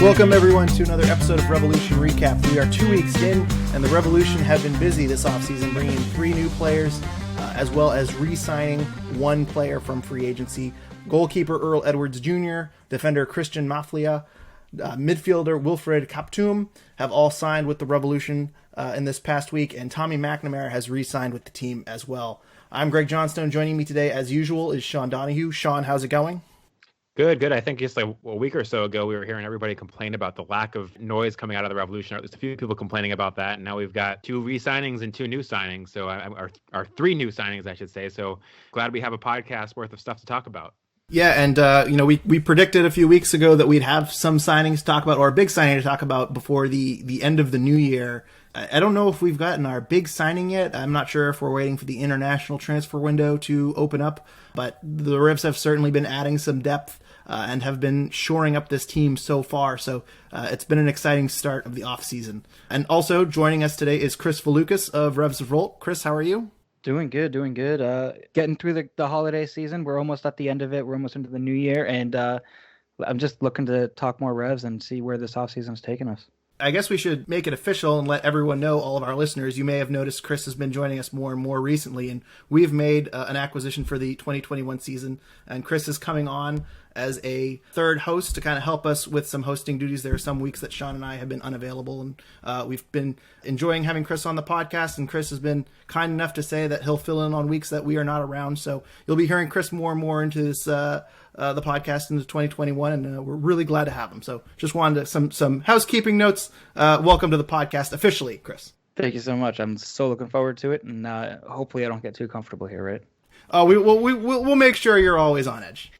Welcome, everyone, to another episode of Revolution Recap. We are 2 weeks in, and the Revolution have been busy this offseason, bringing in 3 new players, as well as re-signing 1 player from free agency. Goalkeeper Earl Edwards Jr., defender Christian Maflia, midfielder Wilfred Kaptoum have all signed with the Revolution in this past week, and Tommy McNamara has re-signed with the team as well. I'm Greg Johnstone. Joining me today, as usual, is Sean Donahue. Sean, how's it going? Good. I think just like a week or so ago, we were hearing everybody complain about the lack of noise coming out of the Revolution. There's a few people complaining about that, and now we've got 2 re-signings and 2 new signings. So our 3 new signings, I should say. So glad we have a podcast worth of stuff to talk about. Yeah, and we predicted a few weeks ago that we'd have some signings to talk about, or a big signing to talk about before the end of the new year. I don't know if we've gotten our big signing yet. I'm not sure if we're waiting for the international transfer window to open up, but the Revs have certainly been adding some depth and have been shoring up this team so far. So it's been an exciting start of the offseason. And also joining us today is Chris Valukas of Revs Revolt. Chris, how are you? Doing good. Getting through the holiday season. We're almost at the end of it. We're almost into the new year. And I'm just looking to talk more Revs and see where this offseason is taking us. I guess we should make it official and let everyone know, all of our listeners. You may have noticed Chris has been joining us more and more recently, and we've made an acquisition for the 2021 season, and Chris is coming on as a third host to kind of help us with some hosting duties. There are some weeks that Sean and I have been unavailable, and we've been enjoying having Chris on the podcast, and Chris has been kind enough to say that he'll fill in on weeks that we are not around. So you'll be hearing Chris more and more into this the podcast into 2021, and we're really glad to have him. So just wanted to, some housekeeping notes. Welcome to the podcast officially, Chris. Thank you so much. I'm so looking forward to it, and hopefully I don't get too comfortable here, right? We'll make sure you're always on edge.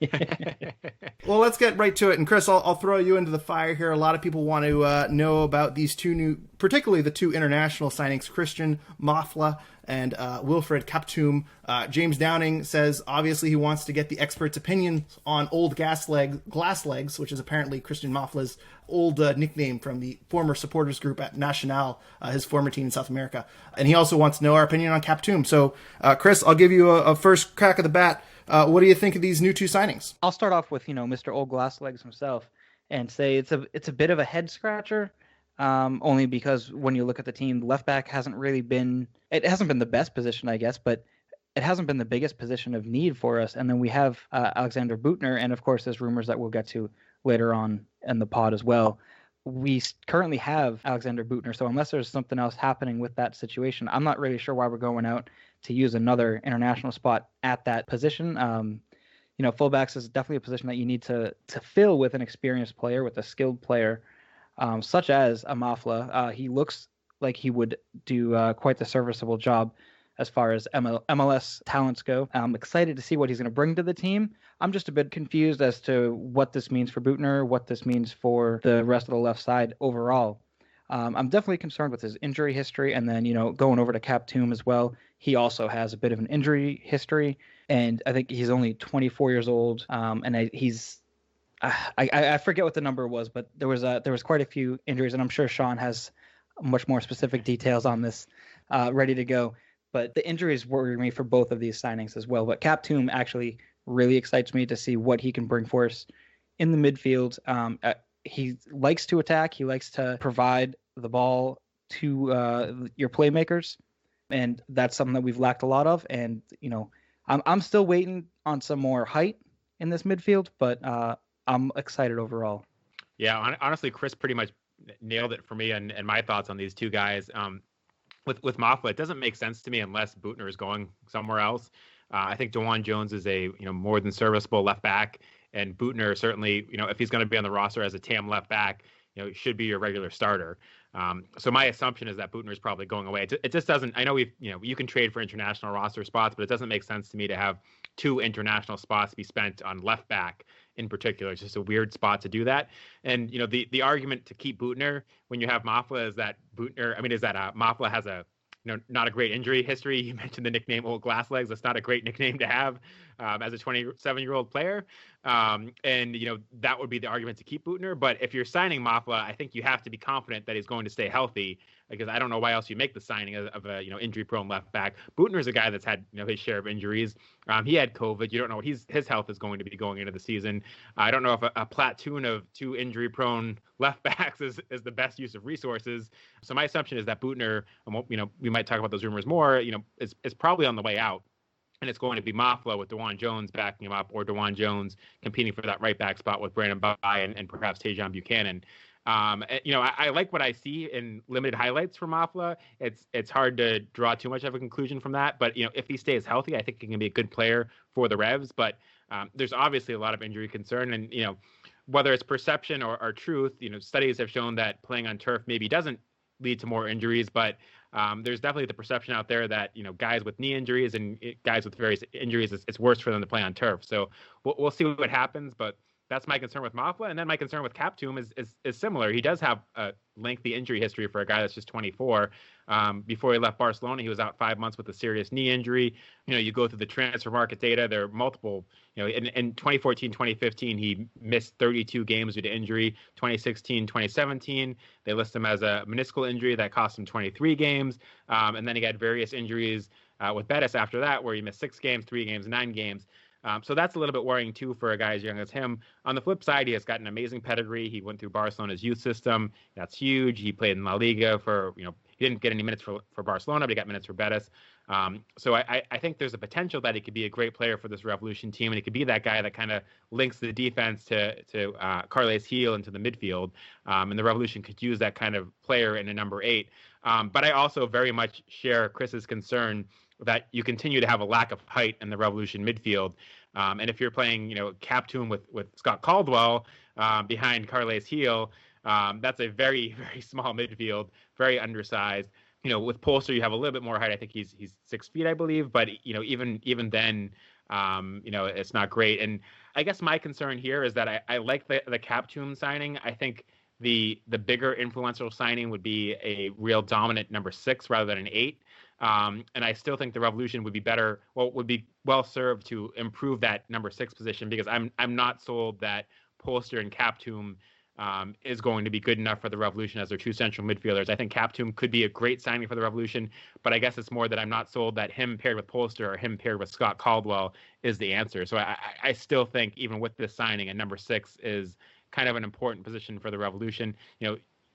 Well, let's get right to it. And Chris, I'll throw you into the fire here. A lot of people want to know about these 2 new, particularly the 2 international signings, Christian Mafla and Wilfred Kaptoum. James Downing says obviously he wants to get the experts' opinions on old glass legs, which is apparently Christian Mafla's old nickname from the former supporters group at Nacional, his former team in South America. And he also wants to know our opinion on Kaptoum. So, Chris, I'll give you a first crack at the bat. What do you think of these new 2 signings? I'll start off with, Mr. Old Glass Legs himself and say it's a bit of a head scratcher. Only because when you look at the team, left back hasn't been the best position, I guess, but it hasn't been the biggest position of need for us. And then we have Alexander Büttner, and of course there's rumors that we'll get to later on in the pod as well. We currently have Alexander Büttner, so unless there's something else happening with that situation, I'm not really sure why we're going out to use another international spot at that position. Fullbacks is definitely a position that you need to fill with an experienced player, with a skilled player. Such as a Mafla. He looks like he would do quite the serviceable job as far as MLS talents go. I'm excited to see what he's going to bring to the team. I'm just a bit confused as to what this means for Büttner, what this means for the rest of the left side overall. I'm definitely concerned with his injury history, and then, going over to Kaptoum as well. He also has a bit of an injury history, and I think he's only 24 years old, and he's... I forget what the number was, but there was quite a few injuries, and I'm sure Sean has much more specific details on this ready to go. But the injuries worry me for both of these signings as well. But Kaptoum actually really excites me to see what he can bring for us in the midfield. He likes to attack. He likes to provide the ball to your playmakers, and that's something that we've lacked a lot of. And I'm still waiting on some more height in this midfield, but I'm excited overall. Yeah, honestly, Chris pretty much nailed it for me and my thoughts on these 2 guys. With Mafla, it doesn't make sense to me unless Büttner is going somewhere else. I think DeJuan Jones is a more than serviceable left back, and Büttner certainly, if he's going to be on the roster as a TAM left back, should be your regular starter. So my assumption is that Büttner is probably going away. It just doesn't. I know you can trade for international roster spots, but it doesn't make sense to me to have 2 international spots be spent on left back in particular. It's just a weird spot to do that. And the argument to keep Büttner when you have Mafla is that Mafla has a not a great injury history. You mentioned the nickname Old Glass Legs. That's not a great nickname to have. as a 27-year-old player. And, that would be the argument to keep Buchner. But if you're signing Mafla, I think you have to be confident that he's going to stay healthy, because I don't know why else you make the signing of a, injury-prone left back. Buchner's a guy that's had, his share of injuries. He had COVID. You don't know what his health is going to be going into the season. I don't know if a platoon of 2 injury-prone left backs is the best use of resources. So my assumption is that Buchner, we might talk about those rumors more, is probably on the way out. And it's going to be Mafla with DeJuan Jones backing him up, or DeJuan Jones competing for that right back spot with Brandon Bye and perhaps Tajon Buchanan. I like what I see in limited highlights from Mafla. It's hard to draw too much of a conclusion from that. But, if he stays healthy, I think he can be a good player for the Revs. But there's obviously a lot of injury concern. And, whether it's perception or truth, studies have shown that playing on turf maybe doesn't lead to more injuries. But there's definitely the perception out there that, guys with knee injuries and guys with various injuries, it's worse for them to play on turf. So we'll see what happens. But that's my concern with Mafla. And then my concern with Kaptoum is similar. He does have a lengthy injury history for a guy that's just 24. Before he left Barcelona, he was out 5 months with a serious knee injury. You go through the transfer market data, there are multiple, in 2014, 2015, he missed 32 games due to injury. 2016, 2017, they list him as a meniscal injury that cost him 23 games. And then he had various injuries with Betis after that, where he missed 6 games, 3 games, 9 games. So that's a little bit worrying, too, for a guy as young as him. On the flip side, he has got an amazing pedigree. He went through Barcelona's youth system. That's huge. He played in La Liga for, he didn't get any minutes for Barcelona, but he got minutes for Betis. So I think there's a potential that he could be a great player for this Revolution team, and he could be that guy that kind of links the defense to Carles Gil into the midfield. And the Revolution could use that kind of player in a number 8. But I also very much share Chris's concern that you continue to have a lack of height in the Revolution midfield. And if you're playing, Kaptoum with Scott Caldwell behind Carles Gil, that's a very, very small midfield, very undersized. With Polster, you have a little bit more height. I think he's 6 feet, I believe. But, even then, it's not great. And I guess my concern here is that I like the Kaptoum signing. I think the bigger influential signing would be a real dominant number 6 rather than an 8. And I still think the Revolution would be well served to improve that number 6 position, because I'm not sold that Polster and Kaptoum is going to be good enough for the Revolution as their 2 central midfielders. I think Kaptoum could be a great signing for the Revolution, but I guess it's more that I'm not sold that him paired with Polster or him paired with Scott Caldwell is the answer. So I still think, even with this signing, a number 6 is kind of an important position for the Revolution.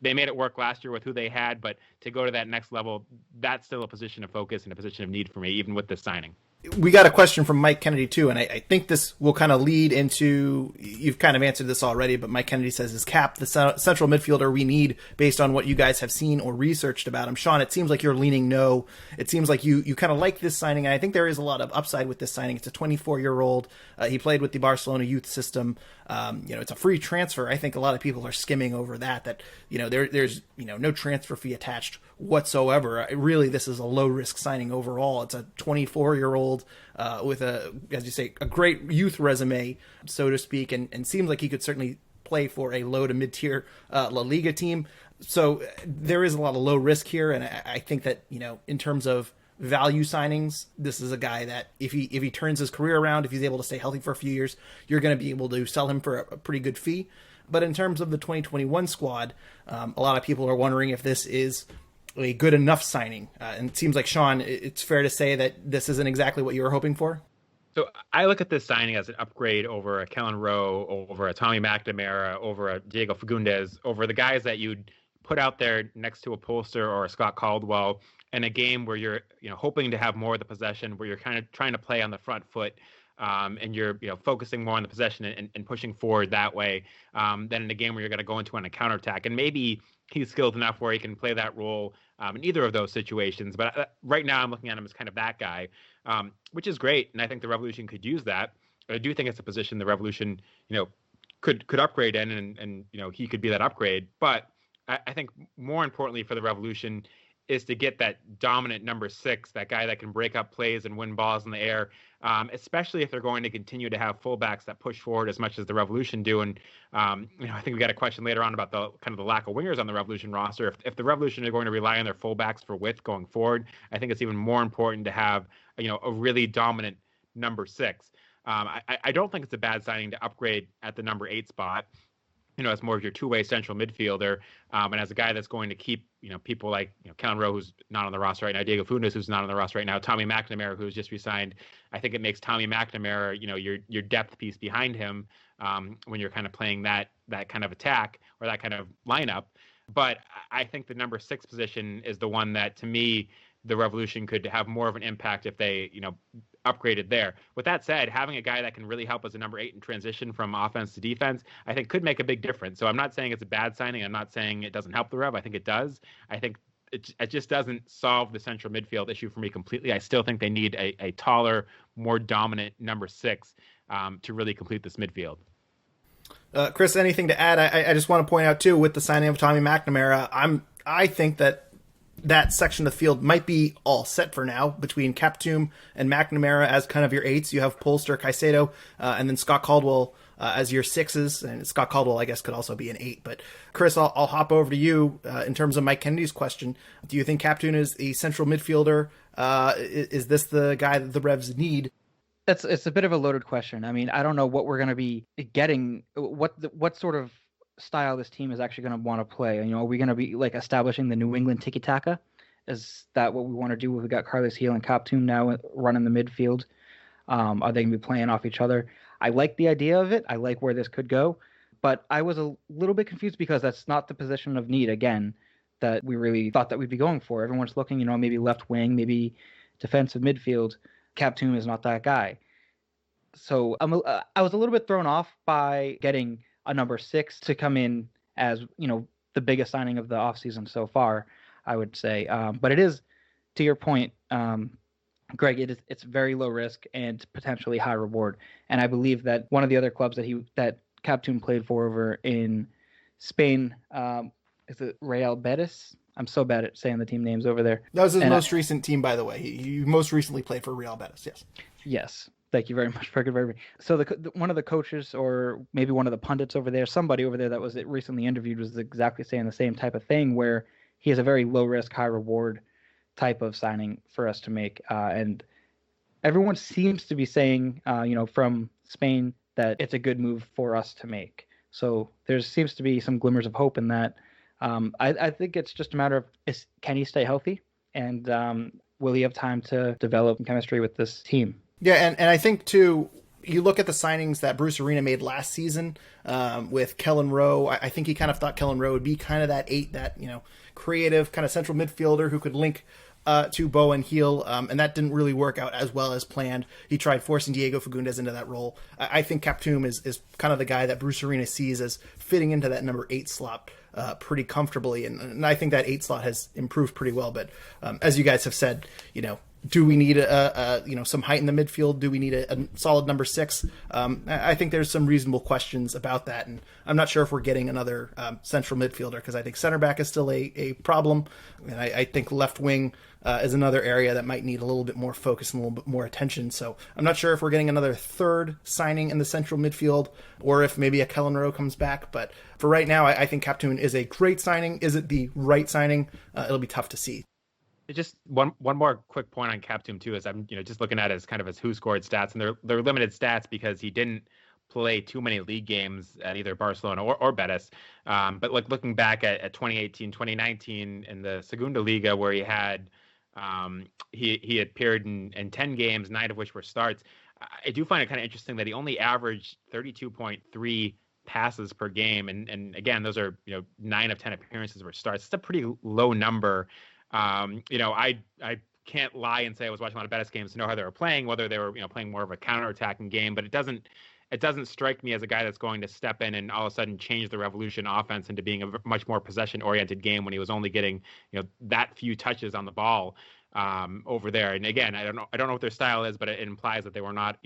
They made it work last year with who they had, but to go to that next level, that's still a position of focus and a position of need for me, even with this signing. We got a question from Mike Kennedy, too, and I think this will kind of lead into, you've kind of answered this already, but Mike Kennedy says, is Cap the central midfielder we need based on what you guys have seen or researched about him? Sean, it seems like you're leaning no. It seems like you kind of like this signing, and I think there is a lot of upside with this signing. It's a 24-year-old. He played with the Barcelona youth system. It's a free transfer. I think a lot of people are skimming over that there's no transfer fee attached whatsoever. Really, this is a low-risk signing overall. It's a 24-year-old with as you say, a great youth resume, so to speak, and seems like he could certainly play for a low to mid-tier La Liga team. So there is a lot of low risk here, and I think that in terms of value signings, this is a guy that if he turns his career around, if he's able to stay healthy for a few years, you're going to be able to sell him for a pretty good fee. But in terms of the 2021 squad, a lot of people are wondering if this is a good enough signing. And it seems like, Sean, it's fair to say that this isn't exactly what you were hoping for. So I look at this signing as an upgrade over a Kellen Rowe, over a Tommy McNamara, over a Diego Fagundes, over the guys that you'd put out there next to a Polster or a Scott Caldwell in a game where you're hoping to have more of the possession, where you're kind of trying to play on the front foot. And you're focusing more on the possession and pushing forward that way than in a game where you're going to go into on a counterattack. And maybe he's skilled enough where he can play that role in either of those situations. But right now I'm looking at him as kind of that guy, which is great. And I think the Revolution could use that. I do think it's a position the Revolution, could upgrade in, and he could be that upgrade. But I think more importantly for the Revolution is to get that dominant number 6, that guy that can break up plays and win balls in the air, especially if they're going to continue to have fullbacks that push forward as much as the Revolution do. And, I think we got a question later on about the kind of the lack of wingers on the Revolution roster. If the Revolution are going to rely on their fullbacks for width going forward, I think it's even more important to have, a really dominant number 6. I don't think it's a bad signing to upgrade at the number 8 spot. As more of your two-way central midfielder, and as a guy that's going to keep, people like, Kellen Rowe, who's not on the roster right now, Diego Fundas, who's not on the roster right now, Tommy McNamara, who's just resigned. I think it makes Tommy McNamara, your depth piece behind him when you're kind of playing that kind of attack or that kind of lineup. But I think the number 6 position is the one that, to me, the Revolution could have more of an impact if they, upgraded there. With that said, having a guy that can really help as a number 8 in transition from offense to defense, I think could make a big difference. So I'm not saying it's a bad signing. I'm not saying it doesn't help the Rev. I think it does. I think it just doesn't solve the central midfield issue for me completely. I still think they need a taller, more dominant number 6 to really complete this midfield. Chris, anything to add? I just want to point out too, with the signing of Tommy McNamara, I think that section of the field might be all set for now between Kaptoum and McNamara as kind of your 8s. You have Polster, Caicedo, and then Scott Caldwell as your 6s. And Scott Caldwell, I guess, could also be an 8. But Chris, I'll hop over to you in terms of Mike Kennedy's question. Do you think Kaptoum is a central midfielder? Is this the guy that the Revs need? It's a bit of a loaded question. I mean, I don't know what we're going to be getting, what sort of style this team is actually going to want to play. Are we going to be like establishing the New England tiki-taka? Is that what we want to do? We've got Carlos Gil and Kaptoum now running the midfield. Are they going to be playing off each other? I like the idea of it. I like where this could go, but I was a little bit confused because that's not the position of need, again, that we really thought that we'd be going for. Everyone's looking, maybe left wing, maybe defensive midfield. Kaptoum is not that guy. So I was a little bit thrown off by getting a number 6 to come in as, the biggest signing of the offseason so far, I would say. But it is, to your point, Greg, it's very low risk and potentially high reward. And I believe that one of the other clubs that Kaptoum played for over in Spain, is it Real Betis? I'm so bad at saying the team names over there. That was his most recent team, by the way. He most recently played for Real Betis, yes. Yes. Thank you very much for confirming. So one of the coaches, or maybe one of the pundits over there, somebody over there that was recently interviewed, was exactly saying the same type of thing, where he has a very low risk, high reward type of signing for us to make. And everyone seems to be saying, from Spain, that it's a good move for us to make. So there seems to be some glimmers of hope in that. I think it's just a matter of, can he stay healthy? And will he have time to develop chemistry with this team? Yeah, and I think, too, you look at the signings that Bruce Arena made last season with Kellen Rowe. I think he kind of thought Kellen Rowe would be kind of that 8, that, creative kind of central midfielder who could link to Bow and Heel, and that didn't really work out as well as planned. He tried forcing Diego Fagundes into that role. I think Kaptoum is kind of the guy that Bruce Arena sees as fitting into that number 8 slot pretty comfortably, and I think that 8 slot has improved pretty well. But as you guys have said, do we need some height in the midfield? Do we need a solid number 6? I think there's some reasonable questions about that, and I'm not sure if we're getting another central midfielder, because I think center back is still a problem, and I think left wing is another area that might need a little bit more focus and a little bit more attention. So I'm not sure if we're getting another third signing in the central midfield, or if maybe a Kellen Rowe comes back. But for right now, I think Kaptoum is a great signing. Is it the right signing? It'll be tough to see. Just one more quick point on Kaptoum too, is I'm just looking at it as kind of his who scored stats, and they're limited stats because he didn't play too many league games at either Barcelona or Betis. But like looking back at 2018, 2019 in the Segunda Liga, where he had he appeared in 10 games, 9 of which were starts. I do find it kind of interesting that he only averaged 32.3 passes per game, and again, those are 9 of 10 appearances were starts. It's a pretty low number. I can't lie and say I was watching a lot of Betis games to know how they were playing, whether they were playing more of a counter-attacking game, but it doesn't strike me as a guy that's going to step in and all of a sudden change the Revolution offense into being a much more possession-oriented game when he was only getting that few touches on the ball over there. And again, I don't know what their style is, but it implies that they were not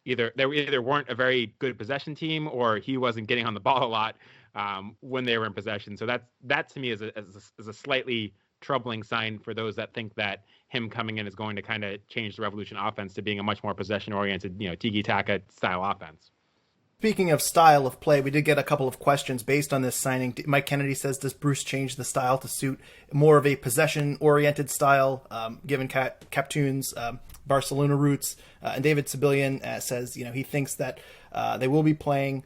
either weren't a very good possession team, or he wasn't getting on the ball a lot when they were in possession. So that to me is a slightly troubling sign for those that think that him coming in is going to kind of change the Revolution offense to being a much more possession-oriented, tiki-taka style offense. Speaking of style of play, we did get a couple of questions based on this signing. Mike Kennedy says, does Bruce change the style to suit more of a possession-oriented style, given Kaptoum's Barcelona roots. And David Sibilian says, he thinks that they will be playing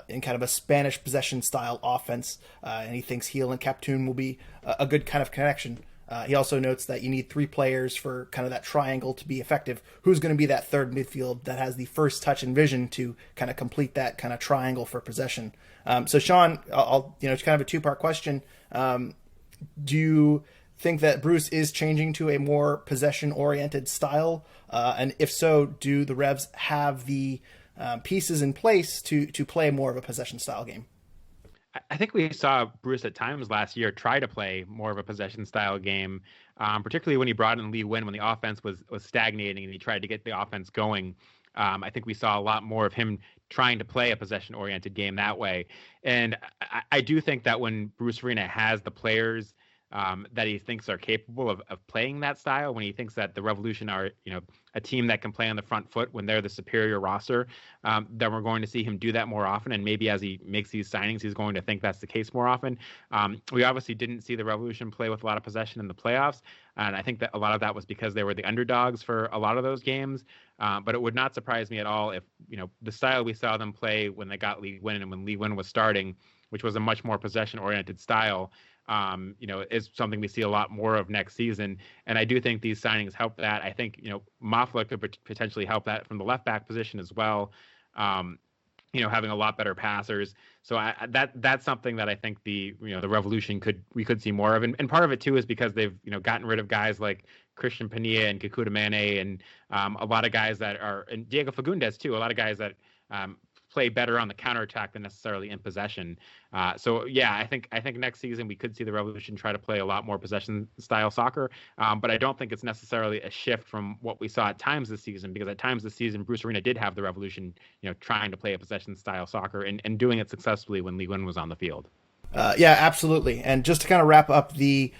in kind of a Spanish possession style offense, and he thinks Gil and Kaptoum will be a good kind of connection. He also notes that you need 3 players for kind of that triangle to be effective. Who's going to be that third midfield that has the first touch and vision to kind of complete that kind of triangle for possession? So Sean, it's kind of a 2-part question. Do you think that Bruce is changing to a more possession-oriented style? And if so, do the Revs have the pieces in place to play more of a possession-style game? I think we saw Bruce at times last year try to play more of a possession-style game, particularly when he brought in Lee Nguyen when the offense was stagnating and he tried to get the offense going. I think we saw a lot more of him trying to play a possession-oriented game that way. And I do think that when Bruce Arena has the players that he thinks are capable of playing that style, when he thinks that the Revolution are, a team that can play on the front foot when they're the superior roster, then we're going to see him do that more often. And maybe as he makes these signings, he's going to think that's the case more often. We obviously didn't see the Revolution play with a lot of possession in the playoffs. And I think that a lot of that was because they were the underdogs for a lot of those games. But it would not surprise me at all if, the style we saw them play when they got Lee Nguyen and when Lee Nguyen was starting, which was a much more possession-oriented style, is something we see a lot more of next season. And I do think these signings help that. I think, Mafla could potentially help that from the left back position as well. Having a lot better passers. So that's something that I think the Revolution we could see more of. And part of it too is because they've, gotten rid of guys like Christian Pania and Kekuta Mane and a lot of guys that are, and Diego Fagundes too, a lot of guys that play better on the counterattack than necessarily in possession. So yeah, I think next season we could see the Revolution try to play a lot more possession style soccer. But I don't think it's necessarily a shift from what we saw at times this season, because at times this season, Bruce Arena did have the Revolution, trying to play a possession style soccer and doing it successfully when Lee Nguyen was on the field. Yeah, absolutely. And just to kind of wrap up the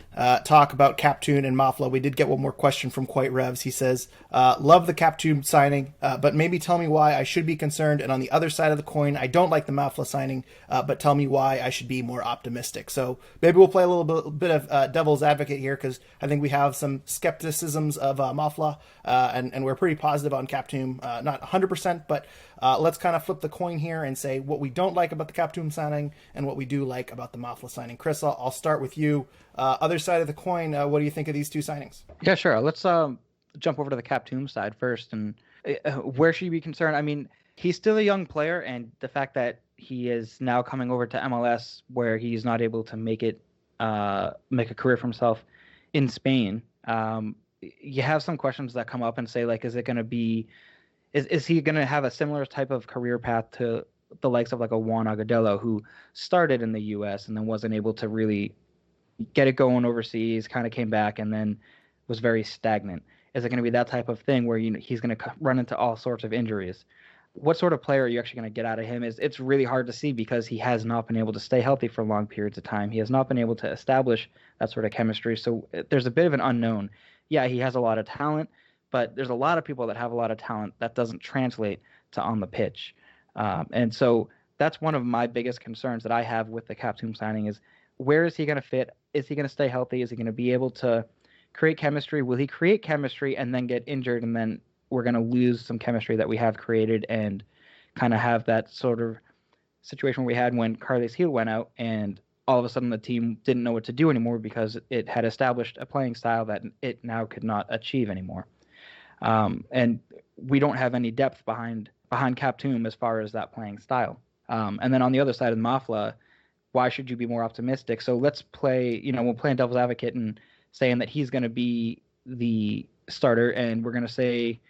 talk about Kaptoum and Mafla, we did get one more question from Quite Revs. He says, love the Kaptoum signing, but maybe tell me why I should be concerned. And on the other side of the coin, I don't like the Mafla signing, but tell me why I should be more optimistic. So maybe we'll play a little bit of devil's advocate here, because I think we have some skepticisms of Mafla, and we're pretty positive on Kaptoum. Not 100%, but let's kind of flip the coin here and say what we don't like about the Kaptoum signing and what we do like about the Mafla signing. Chris, I'll start with you. Other side of the coin, what do you think of these 2 signings? Yeah, sure. Let's jump over to the Kaptoum side first. And where should you be concerned? I mean, he's still a young player, and the fact that he is now coming over to MLS where he's not able to make a career for himself in Spain, you have some questions that come up and say, like, is it going to be, is he going to have a similar type of career path to the likes of like a Juan Agudelo, who started in the U.S. and then wasn't able to really get it going overseas, kind of came back and then was very stagnant? Is it going to be that type of thing where he's going to run into all sorts of injuries? What sort of player are you actually going to get out of him? It's really hard to see, because he has not been able to stay healthy for long periods of time. He has not been able to establish that sort of chemistry. So there's a bit of an unknown. Yeah, he has a lot of talent, but there's a lot of people that have a lot of talent that doesn't translate to on the pitch. And so that's one of my biggest concerns that I have with the Kaptoum signing is, where is he going to fit? Is he going to stay healthy? Is he going to be able to create chemistry? Will he create chemistry and then get injured, and then we're going to lose some chemistry that we have created and kind of have that sort of situation we had when Carles Gil went out and all of a sudden the team didn't know what to do anymore because it had established a playing style that it now could not achieve anymore. And we don't have any depth behind Kaptoum as far as that playing style. And then on the other side of Mafla, why should you be more optimistic? So let's play, we'll play devil's advocate and saying that he's going to be the starter, and we're going to say,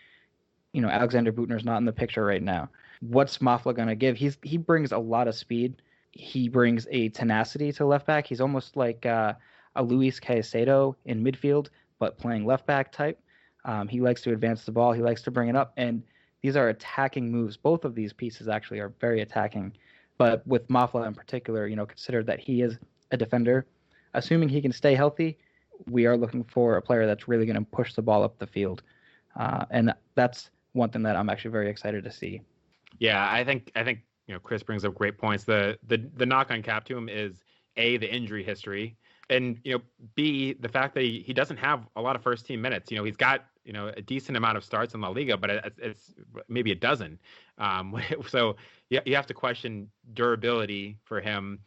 Alexander Büttner's not in the picture right now. What's Mafla going to give? He brings a lot of speed. He brings a tenacity to left back. He's almost like a Luis Caicedo in midfield, but playing left back type. He likes to advance the ball. He likes to bring it up. And these are attacking moves. Both of these pieces actually are very attacking. But with Mafla in particular, consider that he is a defender. Assuming he can stay healthy, we are looking for a player that's really going to push the ball up the field. And that's one thing that I'm actually very excited to see. Yeah, I think Chris brings up great points. The knock on Kaptoum is A, the injury history, and B, the fact that he doesn't have a lot of first team minutes. He's got a decent amount of starts in La Liga, but it's maybe a dozen. So you have to question durability for him.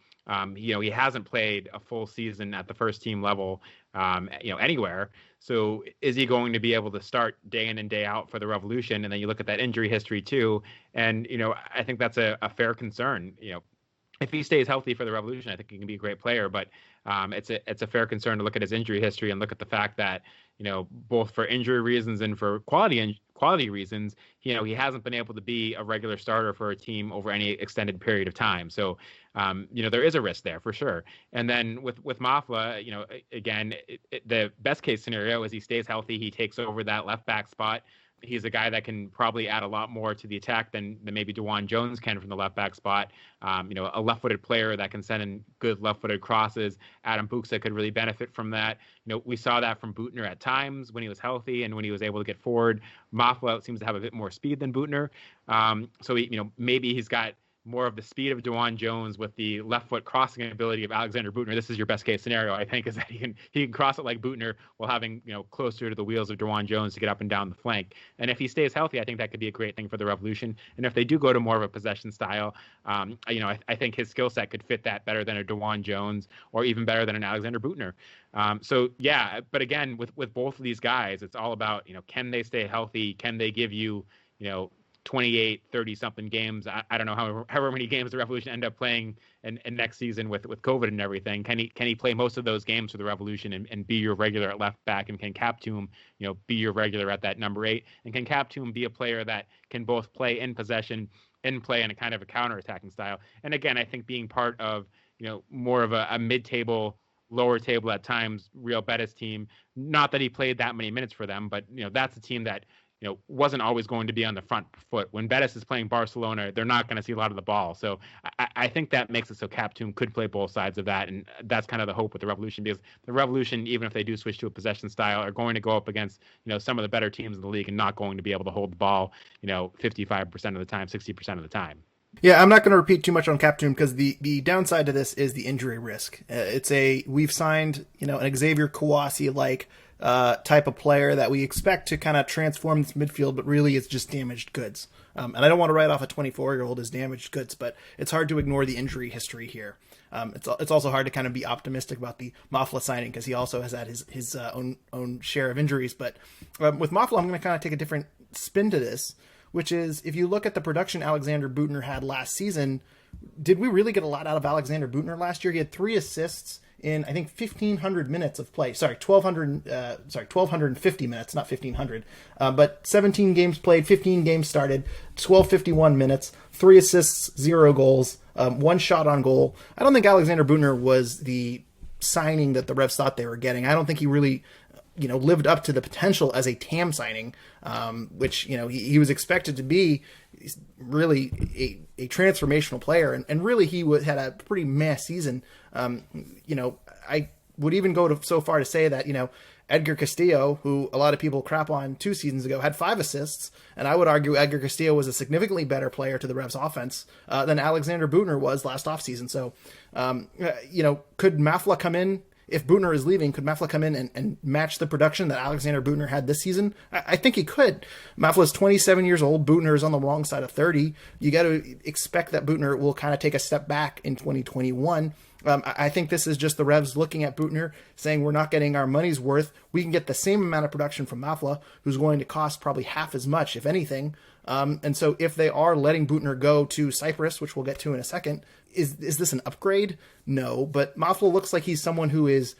He hasn't played a full season at the first team level, anywhere. So is he going to be able to start day in and day out for the Revolution? And then you look at that injury history too. And, I think that's a fair concern. If he stays healthy for the Revolution, I think he can be a great player. But it's a fair concern to look at his injury history and look at the fact that, both for injury reasons and for quality reasons, he hasn't been able to be a regular starter for a team over any extended period of time. So, there is a risk there for sure. And then with Mafla, again, the best case scenario is he stays healthy. He takes over that left back spot. He's a guy that can probably add a lot more to the attack than maybe DeJuan Jones can from the left back spot. A left-footed player that can send in good left-footed crosses. Adam Buksa could really benefit from that. We saw that from Butner at times when he was healthy and when he was able to get forward. Mafla seems to have a bit more speed than Butner. So maybe he's got more of the speed of DeJuan Jones with the left foot crossing ability of Alexander Butner. This is your best case scenario, I think, is that he can cross it like Butner while having, closer to the wheels of DeJuan Jones to get up and down the flank. And if he stays healthy, I think that could be a great thing for the Revolution. And if they do go to more of a possession style, I think his skill set could fit that better than a DeJuan Jones or even better than an Alexander Butner. But again, with both of these guys, it's all about, can they stay healthy? Can they give you, 28, 30 something games. I don't know however many games the Revolution end up playing and next season with COVID and everything. Can he play most of those games for the Revolution and be your regular at left back? And can Kaptoum, be your regular at that number 8? And can Kaptoum be a player that can both play in possession and play in a kind of a counter-attacking style? And again, I think being part of, more of a mid-table, lower table at times, Real Betis team, not that he played that many minutes for them, but, that's a team that, wasn't always going to be on the front foot. When Betis is playing Barcelona, they're not going to see a lot of the ball. So I think that makes it so Kaptoum could play both sides of that. And that's kind of the hope with the Revolution, because the Revolution, even if they do switch to a possession style, are going to go up against, some of the better teams in the league and not going to be able to hold the ball, 55% of the time, 60% of the time. Yeah, I'm not going to repeat too much on Kaptoum because the downside to this is the injury risk. We've signed, an Xavier Kouassi-like type of player that we expect to kind of transform this midfield, but really it's just damaged goods. And I don't want to write off a 24-year-old as damaged goods, but it's hard to ignore the injury history here. It's also hard to kind of be optimistic about the Mafla signing because he also has had his own share of injuries. But with Mafla, I'm going to kind of take a different spin to this, which is if you look at the production Alexander Butner had last season, did we really get a lot out of Alexander Butner last year? He had 3 assists in, I think, 1,500 minutes of play. 1,250 minutes, not 1,500. But 17 games played, 15 games started, 1,251 minutes, 3 assists, 0 goals, 1 shot on goal. I don't think Alexander Butner was the signing that the Revs thought they were getting. I don't think he really, lived up to the potential as a TAM signing, which, he was expected to be really a transformational player. And really he had a pretty meh season. I would even go so far to say that, Edgar Castillo, who a lot of people crap on 2 seasons ago, had 5 assists. And I would argue Edgar Castillo was a significantly better player to the Revs offense than Alexander Butner was last offseason. So, could Mafla come in? If Butner is leaving, could Mafla come in and match the production that Alexander Butner had this season? I think he could. Mafla is 27 years old. Butner is on the wrong side of 30. You got to expect that Butner will kind of take a step back in 2021. I think this is just the Revs looking at Butner, saying we're not getting our money's worth. We can get the same amount of production from Mafla, who's going to cost probably half as much, if anything. And so if they are letting Butner go to Cyprus, which we'll get to in a second, is this an upgrade? No, but Mafla looks like he's someone who is,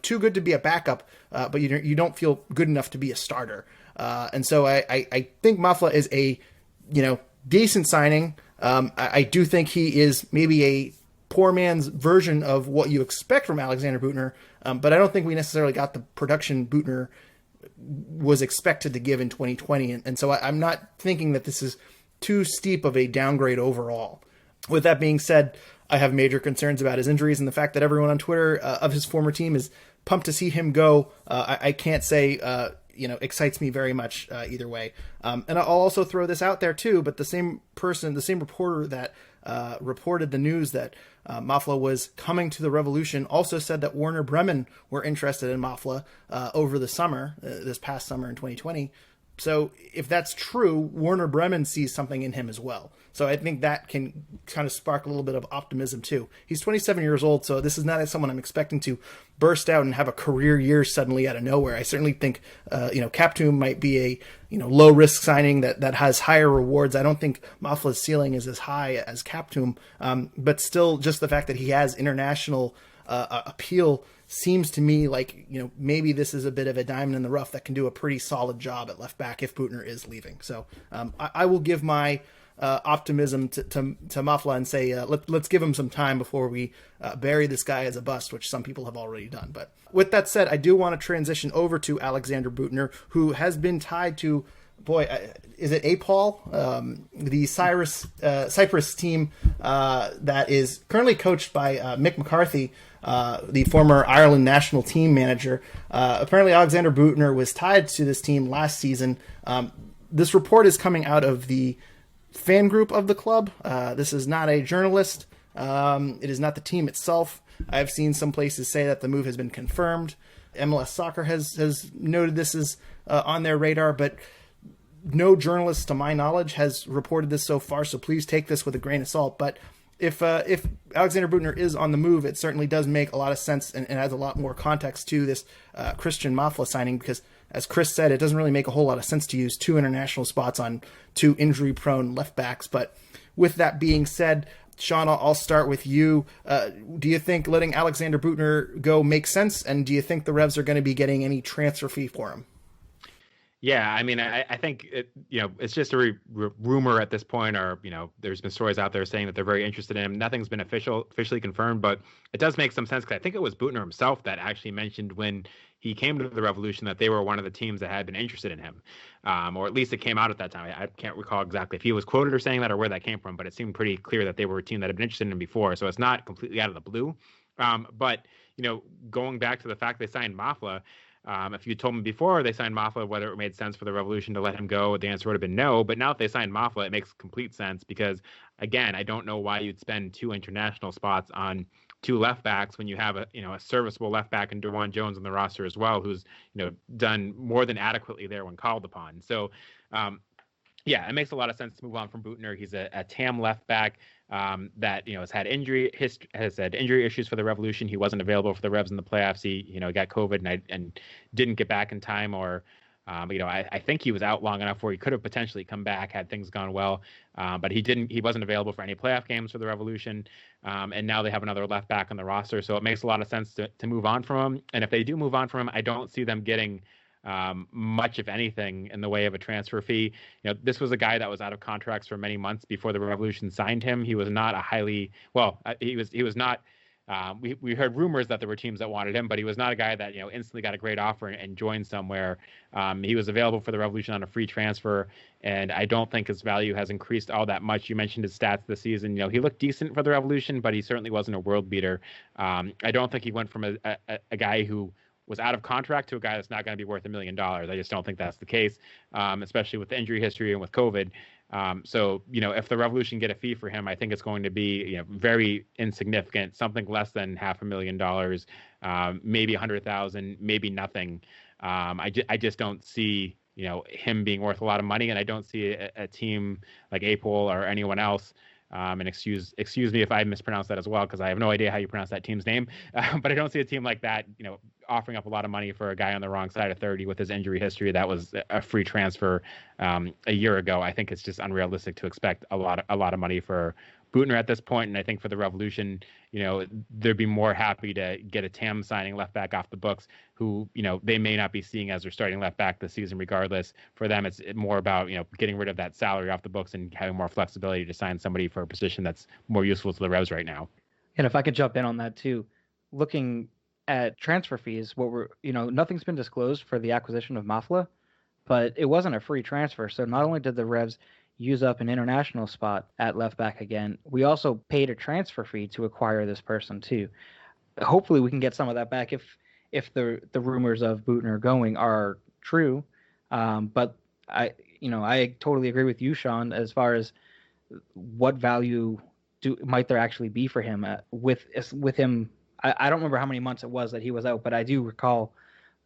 too good to be a backup, but you don't feel good enough to be a starter. And so I think Mafla is a, decent signing. I do think he is maybe a poor man's version of what you expect from Alexander Butner, but I don't think we necessarily got the production Butner was expected to give in 2020. And so I'm not thinking that this is too steep of a downgrade overall. With that being said, I have major concerns about his injuries and the fact that everyone on Twitter of his former team is pumped to see him go. I can't say, excites me very much either way. And I'll also throw this out there too, but the same reporter that reported the news that Mafla was coming to the Revolution, also said that Werder Bremen were interested in Mafla over the summer, this past summer in 2020. So if that's true, Werder Bremen sees something in him as well. So I think that can kind of spark a little bit of optimism too. He's 27 years old, so this is not someone I'm expecting to burst out and have a career year suddenly out of nowhere. I certainly think, Kaptoum might be a, low risk signing that has higher rewards. I don't think Mafla's ceiling is as high as Kaptoum, but still just the fact that he has international appeal seems to me like, maybe this is a bit of a diamond in the rough that can do a pretty solid job at left back if Büttner is leaving. So I will give my optimism to Mafla and say, let's give him some time before we bury this guy as a bust, which some people have already done. But with that said, I do want to transition over to Alexander Büttner, who has been tied to, is it APOL, the Cyprus team that is currently coached by Mick McCarthy, the former Ireland national team manager. Apparently Alexander Büttner was tied to this team last season. This report is coming out of the fan group of the club. This is not a journalist. It is not the team itself. I've seen some places say that the move has been confirmed. MLS Soccer has noted this is on their radar, but no journalist, to my knowledge, has reported this so far, so please take this with a grain of salt. But if Alexander Büttner is on the move, it certainly does make a lot of sense and adds a lot more context to this Christian Mafla signing, because, as Chris said, it doesn't really make a whole lot of sense to use two international spots on two injury-prone left backs. But with that being said, Sean, I'll start with you. Do you think letting Alexander Büttner go makes sense, and do you think the Revs are going to be getting any transfer fee for him? Yeah, I mean, I think it's just a rumor at this point, or there's been stories out there saying that they're very interested in him. Nothing's been officially confirmed, but it does make some sense, because I think it was Büttner himself that actually mentioned when he came to the Revolution that they were one of the teams that had been interested in him, or at least it came out at that time. I can't recall exactly if he was quoted or saying that or where that came from, but it seemed pretty clear that they were a team that had been interested in him before. So it's not completely out of the blue. But going back to the fact they signed Mafla. If you told me before they signed Mafla whether it made sense for the Revolution to let him go, the answer would have been no. But now if they signed Mafla, it makes complete sense, because, again, I don't know why you'd spend two international spots on two left backs when you have a serviceable left back in DeJuan Jones on the roster as well, who's done more than adequately there when called upon. So yeah, it makes a lot of sense to move on from Büttner. He's a TAM left back that has had injury issues for the Revolution. He wasn't available for the Revs in the playoffs. He got COVID and didn't get back in time, or I think he was out long enough where he could have potentially come back had things gone well, but he didn't. He wasn't available for any playoff games for the Revolution, and now they have another left back on the roster, so it makes a lot of sense to move on from him. And if they do move on from him, I don't see them getting much, if anything, in the way of a transfer fee. This was a guy that was out of contracts for many months before the Revolution signed him. He was not he was not. We heard rumors that there were teams that wanted him, but he was not a guy that instantly got a great offer and joined somewhere. He was available for the Revolution on a free transfer, and I don't think his value has increased all that much. You mentioned his stats this season. He looked decent for the Revolution, but he certainly wasn't a world beater. I don't think he went from a guy who was out of contract to a guy that's not going to be worth $1 million. I just don't think that's the case, especially with the injury history and with COVID. So, if the Revolution get a fee for him, I think it's going to be, very insignificant, something less than $500,000, maybe 100,000, maybe nothing. I just don't see, him being worth a lot of money, and I don't see a team like APOL or anyone else. And excuse me if I mispronounce that as well, because I have no idea how you pronounce that team's name. But I don't see a team like that, offering up a lot of money for a guy on the wrong side of 30 with his injury history. That was a free transfer a year ago. I think it's just unrealistic to expect a lot of money for Büttner at this point. And I think for the Revolution, they'd be more happy to get a TAM signing left back off the books, who, they may not be seeing as their starting left back this season regardless. For them, it's more about, getting rid of that salary off the books and having more flexibility to sign somebody for a position that's more useful to the Revs right now. And if I could jump in on that too, looking at transfer fees, nothing's been disclosed for the acquisition of Mafla, but it wasn't a free transfer. So not only did the Revs use up an international spot at left back again, we also paid a transfer fee to acquire this person too. Hopefully we can get some of that back if the rumors of Büttner going are true. But I totally agree with you, Sean, as far as what value might there actually be for him with him? I don't remember how many months it was that he was out, but I do recall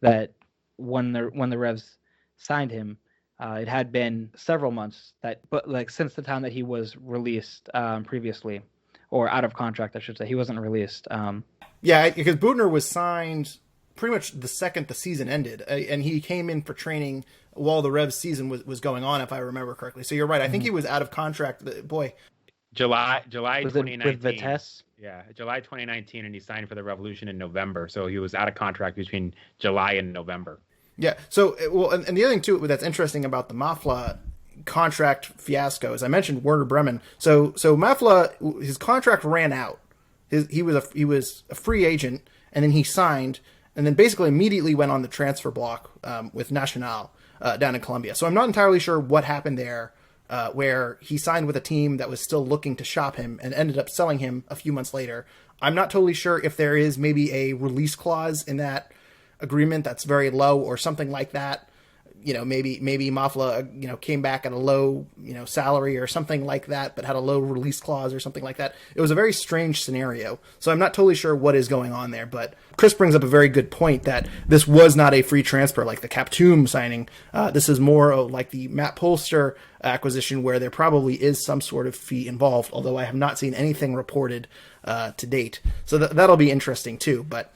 that when the Revs signed him, it had been several months but like since the time that he was released previously, or out of contract, I should say. He wasn't released. Yeah, because Butner was signed pretty much the second the season ended, and he came in for training while the Revs season was going on, if I remember correctly. So you're right. I think he was out of contract. Boy, July was 2019. it with Vitesse? Yeah, July 2019, and he signed for the Revolution in November. So he was out of contract between July and November. Yeah. So, well, and the other thing too that's interesting about the Mafla contract fiasco, as I mentioned, Werder Bremen. So Mafla, his contract ran out. He was a free agent, and then he signed, and then basically immediately went on the transfer block with Nacional down in Colombia. So I'm not entirely sure what happened there, where he signed with a team that was still looking to shop him and ended up selling him a few months later. I'm not totally sure if there is maybe a release clause in that agreement that's very low or something like that. Maybe Mafla, came back at a low, salary or something like that, but had a low release clause or something like that. It was a very strange scenario. So I'm not totally sure what is going on there, but Chris brings up a very good point that this was not a free transfer like the Kaptoum signing. This is more like the Matt Polster acquisition, where there probably is some sort of fee involved, although I have not seen anything reported to date. So that'll be interesting too. But,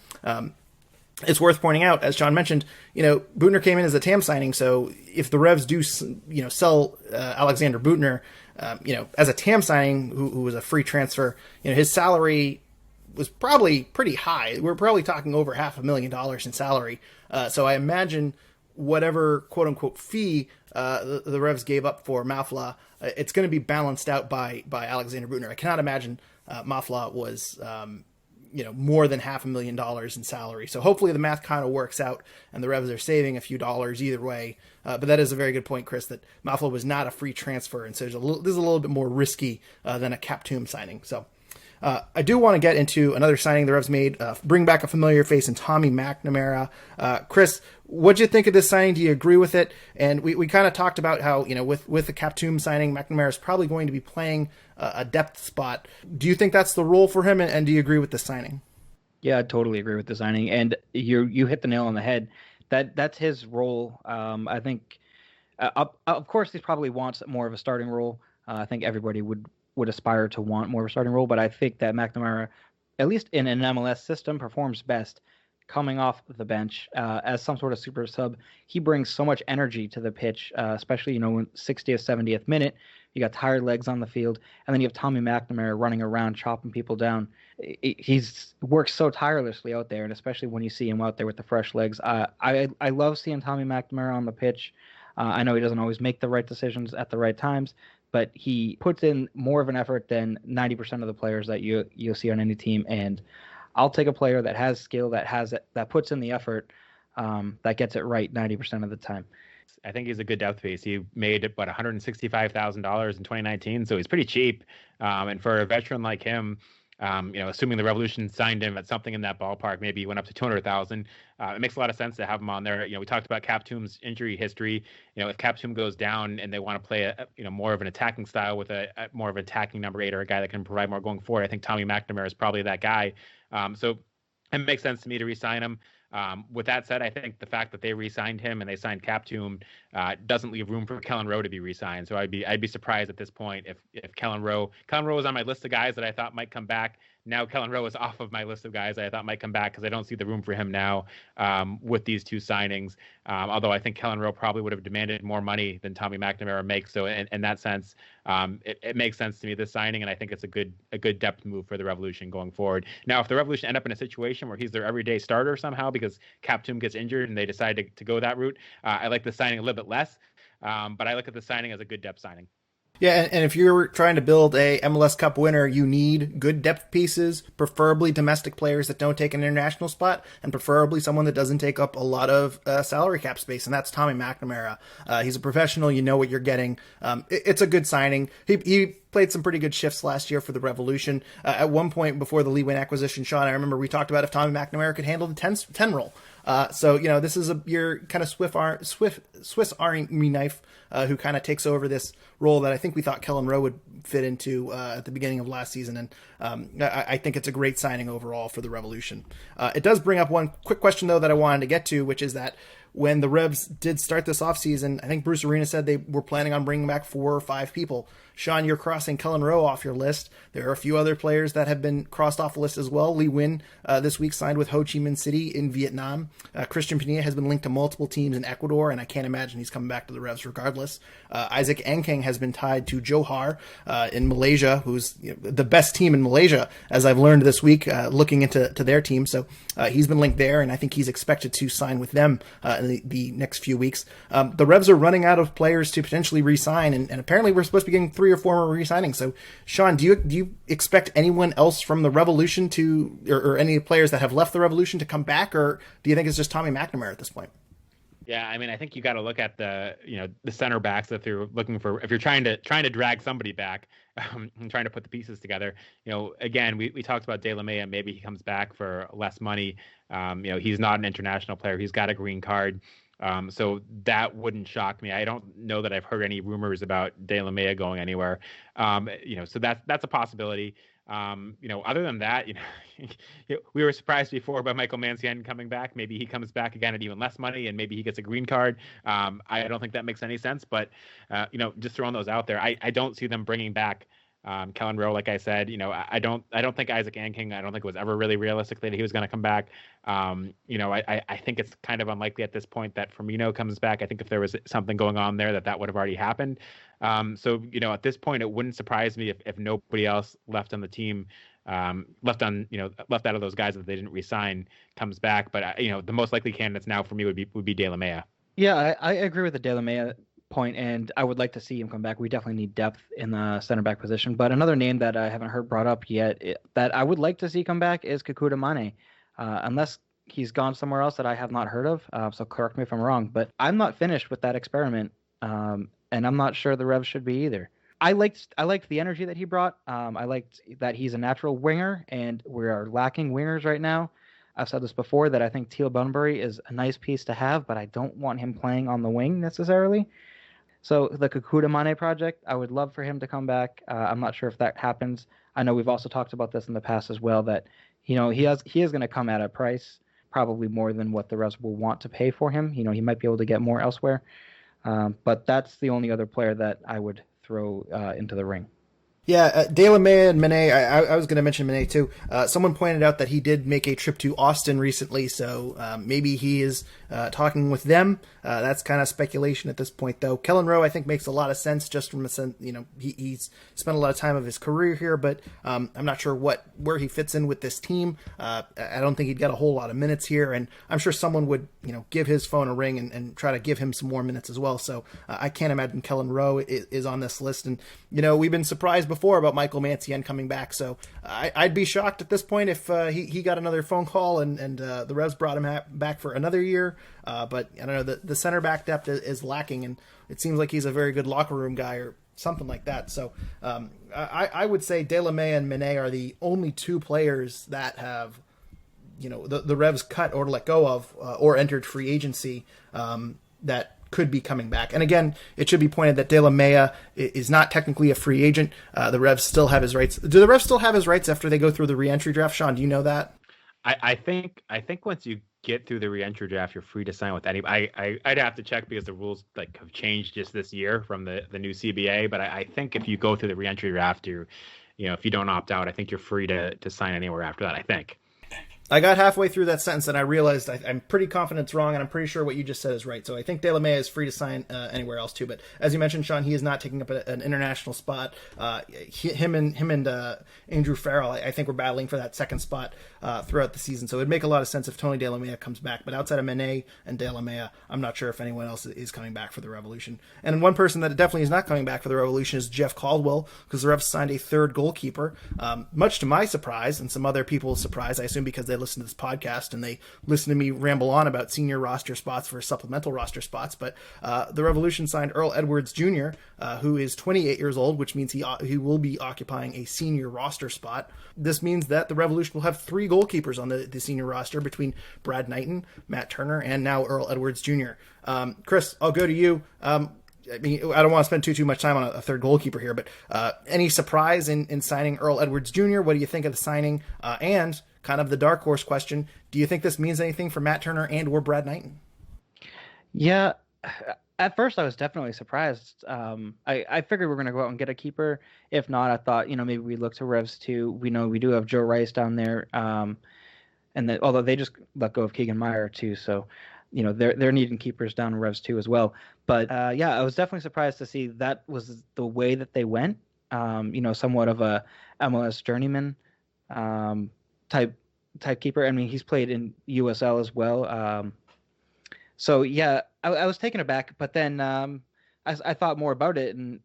it's worth pointing out, as John mentioned, Butner came in as a TAM signing. So if the Revs do, sell Alexander Butner, as a TAM signing who was a free transfer, his salary was probably pretty high. We're probably talking over $500,000 in salary. So I imagine whatever quote unquote fee the Revs gave up for Mafla, it's going to be balanced out by Alexander Butner. I cannot imagine Mafla was more than $500,000 in salary. So hopefully the math kind of works out and the Revs are saving a few dollars either way. But that is a very good point, Chris, that Mafla was not a free transfer. And so this is a little bit more risky than a Kaptoum signing. So I do want to get into another signing the Revs made, bring back a familiar face in Tommy McNamara. Chris, what'd you think of this signing? Do you agree with it? And we kind of talked about how, with the Kaptoum signing, McNamara is probably going to be playing a depth spot. Do you think that's the role for him? And do you agree with the signing? Yeah, I totally agree with the signing. And you hit the nail on the head. That's his role. I think, of course, he probably wants more of a starting role. I think everybody would aspire to want more of a starting role, but I think that McNamara, at least in an MLS system, performs best coming off the bench as some sort of super sub. He brings so much energy to the pitch, especially in 60th, 70th minute. You got tired legs on the field, and then you have Tommy McNamara running around, chopping people down. He's works so tirelessly out there, and especially when you see him out there with the fresh legs. I love seeing Tommy McNamara on the pitch. I know he doesn't always make the right decisions at the right times, but he puts in more of an effort than 90% of the players that you'll see on any team. And I'll take a player that has skill, that puts in the effort, that gets it right 90% of the time. I think he's a good depth piece. He made about $165,000 in 2019, so he's pretty cheap. And for a veteran like him, assuming the Revolution signed him at something in that ballpark, maybe he went up to 200,000. It makes a lot of sense to have him on there. We talked about Kaptoum's injury history. If Kaptoum goes down and they want to play more of an attacking style with a more of an attacking number 8 or a guy that can provide more going forward, I think Tommy McNamara is probably that guy. So it makes sense to me to re-sign him. With that said, I think the fact that they re-signed him and they signed Kaptoum doesn't leave room for Kellen Rowe to be re-signed. So I'd be surprised at this point if Kellen Rowe was on my list of guys that I thought might come back. Now Kellen Rowe is off of my list of guys that I thought might come back because I don't see the room for him now with these two signings. Although I think Kellen Rowe probably would have demanded more money than Tommy McNamara makes. So in that sense, it makes sense to me, this signing, and I think it's a good depth move for the Revolution going forward. Now, if the Revolution end up in a situation where he's their everyday starter somehow because Kaptoum gets injured and they decide to go that route, I like the signing a little bit less. But I look at the signing as a good depth signing. Yeah, and if you're trying to build a MLS Cup winner, you need good depth pieces, preferably domestic players that don't take an international spot, and preferably someone that doesn't take up a lot of salary cap space, and that's Tommy McNamara. He's a professional. You know what you're getting. It's a good signing. He played some pretty good shifts last year for the Revolution. At one point before the Lee Nguyen acquisition, Sean, I remember we talked about if Tommy McNamara could handle the 10 role. So, this is your kind of Swiss Army knife who kind of takes over this role that I think we thought Kellen Rowe would fit into at the beginning of last season. And I think it's a great signing overall for the Revolution. It does bring up one quick question, though, that I wanted to get to, which is that when the Revs did start this offseason, I think Bruce Arena said they were planning on bringing back 4 or 5 people. Sean, you're crossing Kellen Rowe off your list. There are a few other players that have been crossed off the list as well. Lee Nguyen this week signed with Ho Chi Minh City in Vietnam. Christian Pinilla has been linked to multiple teams in Ecuador, and I can't imagine he's coming back to the Revs regardless. Isaac Ankang has been tied to Johor in Malaysia, who's the best team in Malaysia, as I've learned this week, looking into their team. So he's been linked there, and I think he's expected to sign with them in the next few weeks. The Revs are running out of players to potentially re-sign, and apparently we're supposed to be getting 3 or 4 more re-signings. So, Sean, do you expect anyone else from the Revolution to, or any players that have left the Revolution to come back, or do you think it's just Tommy McNamara at this point? Yeah, I mean, I think you got to look at the center backs if you're looking for, if you're trying to drag somebody back and trying to put the pieces together. Again, we talked about De La Mea. Maybe he comes back for less money. He's not an international player. He's got a green card. So that wouldn't shock me. I don't know that I've heard any rumors about De La Mea going anywhere. So that's a possibility. Other than that, we were surprised before by Michael Mancienne coming back. Maybe he comes back again at even less money, and maybe he gets a green card. I don't think that makes any sense, but just throwing those out there, I don't see them bringing back Kellen Rowe. Like I said, I don't think Isaac Ankang, I don't think it was ever really realistic that he was going to come back. I think it's kind of unlikely at this point that Firmino comes back. I think if there was something going on there, that would have already happened. So at this point, it wouldn't surprise me if nobody else left on the team, left out of those guys that they didn't re-sign, comes back. But the most likely candidates now for me would be De La Mea. Yeah, I agree with the De La Mea point, and I would like to see him come back. We definitely need depth in the center back position. But another name that I haven't heard brought up yet that I would like to see come back is Kekuta Mane, unless he's gone somewhere else that I have not heard of. So correct me if I'm wrong, but I'm not finished with that experiment, and I'm not sure the Revs should be either. I liked the energy that he brought. I liked that he's a natural winger, and we are lacking wingers right now. I've said this before that I think Teal Bunbury is a nice piece to have, but I don't want him playing on the wing necessarily. So the Kekuta Mane project, I would love for him to come back. I'm not sure if that happens. I know we've also talked about this in the past as well, that he is going to come at a price probably more than what the Revs will want to pay for him. He might be able to get more elsewhere. But that's the only other player that I would throw into the ring. Yeah, De La Mea and Mane, I was going to mention Mane too. Someone pointed out that he did make a trip to Austin recently, so maybe he is talking with them. That's kind of speculation at this point, though. Kellen Rowe, I think, makes a lot of sense just from a sense, he's spent a lot of time of his career here, but I'm not sure where he fits in with this team. I don't think he'd get a whole lot of minutes here, and I'm sure someone would, give his phone a ring and try to give him some more minutes as well. So I can't imagine Kellen Rowe is on this list, and we've been surprised before about Michael Mancienne coming back, so I'd be shocked at this point if he got another phone call and the Revs brought him back for another year. But I don't know, the center back depth is lacking, and it seems like he's a very good locker room guy or something like that. So I would say De La Mea and Mane are the only 2 players that have the Revs cut or let go of or entered free agency that could be coming back. And again, it should be pointed that De La Mea is not technically a free agent. The Revs still have his rights. Do the Revs still have his rights after they go through the re-entry draft? Sean, do you know that? I think once you get through the re-entry draft, you're free to sign with anybody. I'd have to check because the rules have changed just this year from the new CBA. But I think if you go through the re-entry draft, if you don't opt out, I think you're free to sign anywhere after that, I think. I got halfway through that sentence and I realized I'm pretty confident it's wrong, and I'm pretty sure what you just said is right. So I think De La Mea is free to sign anywhere else too. But as you mentioned, Sean, he is not taking up an international spot. Him and Andrew Farrell, I think, were battling for that second spot throughout the season. So it'd make a lot of sense if Tony De La Mea comes back. But outside of Mane and De La Mea, I'm not sure if anyone else is coming back for the Revolution. And one person that definitely is not coming back for the Revolution is Jeff Caldwell, because the Revs signed a third goalkeeper. Much to my surprise and some other people's surprise, I assume because they listen to this podcast and they listen to me ramble on about senior roster spots for supplemental roster spots. But the Revolution signed Earl Edwards Jr., who is 28 years old, which means he will be occupying a senior roster spot. This means that the Revolution will have 3 goalkeepers on the senior roster between Brad Knighton, Matt Turner, and now Earl Edwards Jr. Chris, I'll go to you. I mean, I don't want to spend too much time on a third goalkeeper here, but any surprise in signing Earl Edwards Jr.? What do you think of the signing? And kind of the dark horse question, do you think this means anything for Matt Turner and or Brad Knighton? Yeah, at first I was definitely surprised. I figured we were going to go out and get a keeper. If not, I thought, maybe we look to Revs 2. We know we do have Joe Rice down there, although they just let go of Keegan Meyer too, so they're needing keepers down in Revs 2 as well. But I was definitely surprised to see that was the way that they went. Somewhat of a MLS journeyman type keeper. I mean, he's played in USL as well. So yeah, I was taken aback. But then I thought more about it, and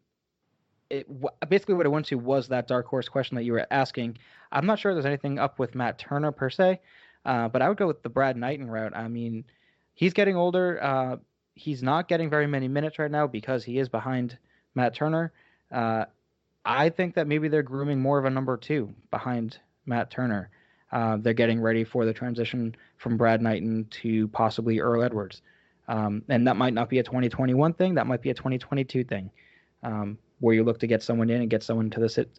basically what I went to was that dark horse question that you were asking. I'm not sure there's anything up with Matt Turner per se, but I would go with the Brad Knighton route. I mean, he's getting older. He's not getting very many minutes right now because he is behind Matt Turner. I think that maybe they're grooming more of a number 2 behind Matt Turner. They're getting ready for the transition from Brad Knighton to possibly Earl Edwards. And that might not be a 2021 thing. That might be a 2022 thing, where you look to get someone in and get someone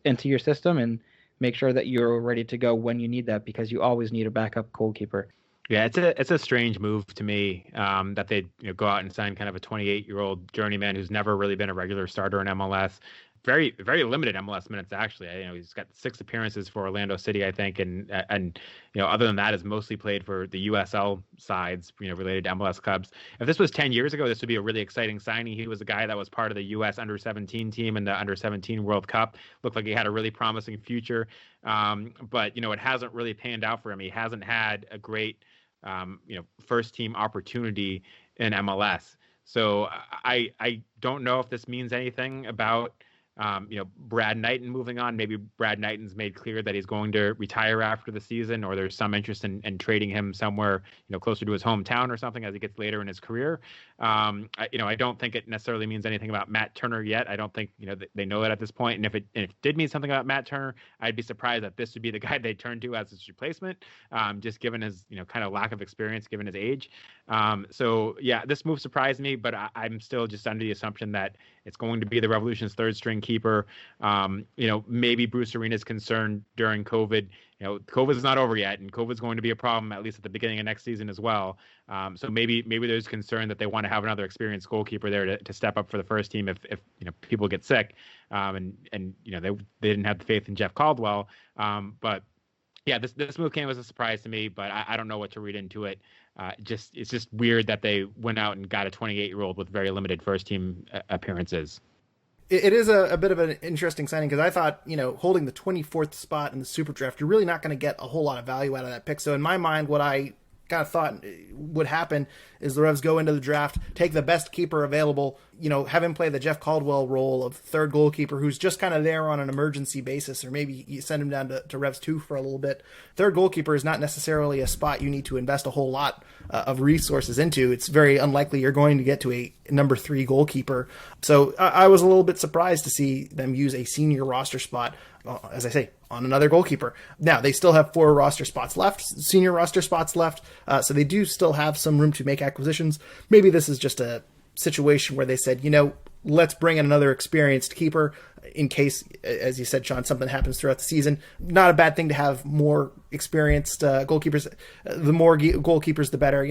into your system and make sure that you're ready to go when you need that, because you always need a backup goalkeeper. Yeah, it's a strange move to me that they go out and sign kind of a 28-year-old journeyman who's never really been a regular starter in MLS. Very, very limited MLS minutes, actually. He's got 6 appearances for Orlando City, I think, and other than that, is mostly played for the USL sides, related to MLS clubs. If this was 10 years ago, this would be a really exciting signing. He was a guy that was part of the U.S. Under-17 team in the Under-17 World Cup. Looked like he had a really promising future, but it hasn't really panned out for him. He hasn't had a great first team opportunity in MLS. So I don't know if this means anything about Brad Knighton moving on. Maybe Brad Knighton's made clear that he's going to retire after the season, or there's some interest in trading him somewhere, closer to his hometown or something as he gets later in his career. I don't think it necessarily means anything about Matt Turner yet. I don't think, they know it at this point. And if it did mean something about Matt Turner, I'd be surprised that this would be the guy they turn to as his replacement, just given his, kind of lack of experience, given his age. So yeah, this move surprised me, but I'm still just under the assumption that it's going to be the Revolution's third string keeper. Maybe Bruce Arena's concerned during COVID. COVID's not over yet, and COVID's going to be a problem at least at the beginning of next season as well. So maybe there's concern that they want to have another experienced goalkeeper there to step up for the first team if people get sick, and they didn't have the faith in Jeff Caldwell. But yeah, this move came as a surprise to me, but I don't know what to read into it. It's just weird that they went out and got a 28-year-old with very limited first team appearances. It is a bit of an interesting signing, because I thought, holding the 24th spot in the Super Draft, you're really not going to get a whole lot of value out of that pick. So in my mind, what I kind of thought would happen is the Revs go into the draft, take the best keeper available, have him play the Jeff Caldwell role of third goalkeeper who's just kind of there on an emergency basis, or maybe you send him down to Revs 2 for a little bit. Third goalkeeper is not necessarily a spot you need to invest a whole lot of resources into. It's very unlikely you're going to get to a number 3 goalkeeper. So I was a little bit surprised to see them use a senior roster spot, as I say, on another goalkeeper. Now, they still have 4 roster spots left, senior roster spots left, so they do still have some room to make acquisitions. Maybe this is just a situation where they said, let's bring in another experienced keeper in case, as you said, Sean, something happens throughout the season. Not a bad thing to have more experienced goalkeepers. The more goalkeepers, the better.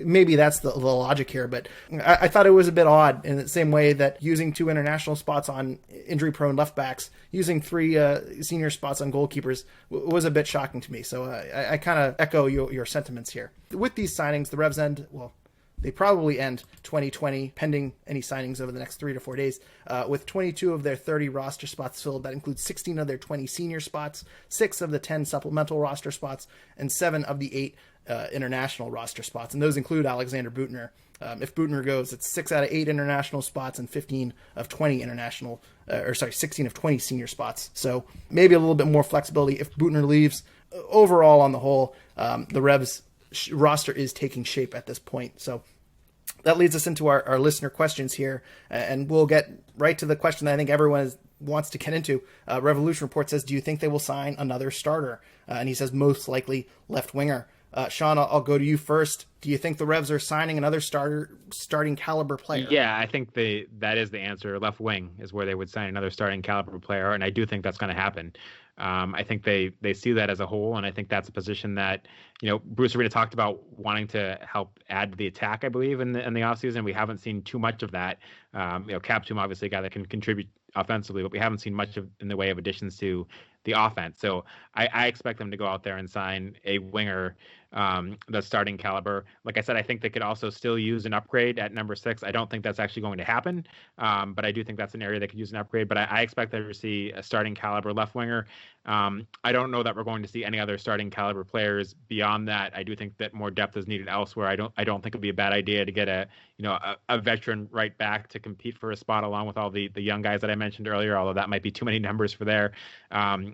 Maybe that's the logic here, but I thought it was a bit odd in the same way that using 2 international spots on injury-prone left backs, using 3 senior spots on goalkeepers was a bit shocking to me. So I kind of echo your sentiments here. With these signings, the Revs they probably end 2020, pending any signings over the next 3 to 4 days, with 22 of their 30 roster spots filled. That includes 16 of their 20 senior spots, 6 of the 10 supplemental roster spots, and 7 of the 8 international roster spots. And those include Alexander Büttner. If Büttner goes, it's 6 out of 8 international spots and 15 of 20 16 of 20 senior spots. So maybe a little bit more flexibility. If Büttner leaves, overall, on the whole, the Revs roster is taking shape at this point. So that leads us into our listener questions here, and we'll get right to the question that I think everyone wants to get into. Revolution Report says, do you think they will sign another starter? And he says most likely left winger. Sean, I'll go to you first. Do you think the Revs are signing another starting caliber player? Yeah, I think that is the answer. Left wing is where they would sign another starting caliber player, and I do think that's going to happen. I think they see that as a whole, and I think that's a position that, Bruce Arena talked about wanting to help add to the attack, I believe, in the offseason. We haven't seen too much of that. Cap Toom, obviously a guy that can contribute offensively, but we haven't seen much in the way of additions to the offense. So I expect them to go out there and sign a winger the starting caliber. Like I said, I think they could also still use an upgrade at number 6. I don't think that's actually going to happen, but I do think that's an area they could use an upgrade. But I expect them to see a starting caliber left winger. I don't know that we're going to see any other starting caliber players beyond that. I do think that more depth is needed elsewhere. I don't think it'd be a bad idea to get a veteran right back to compete for a spot along with all the young guys that I mentioned earlier, although that might be too many numbers for there.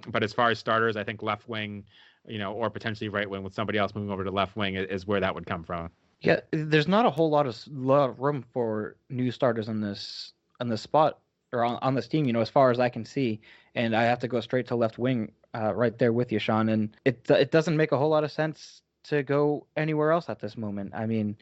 But as far as starters, I think left wing, or potentially right wing with somebody else moving over to left wing is where that would come from. Yeah, there's not a whole lot of room for new starters on this spot or on this team, as far as I can see. And I have to go straight to left wing right there with you, Sean. And it doesn't make a whole lot of sense to go anywhere else at this moment. I mean,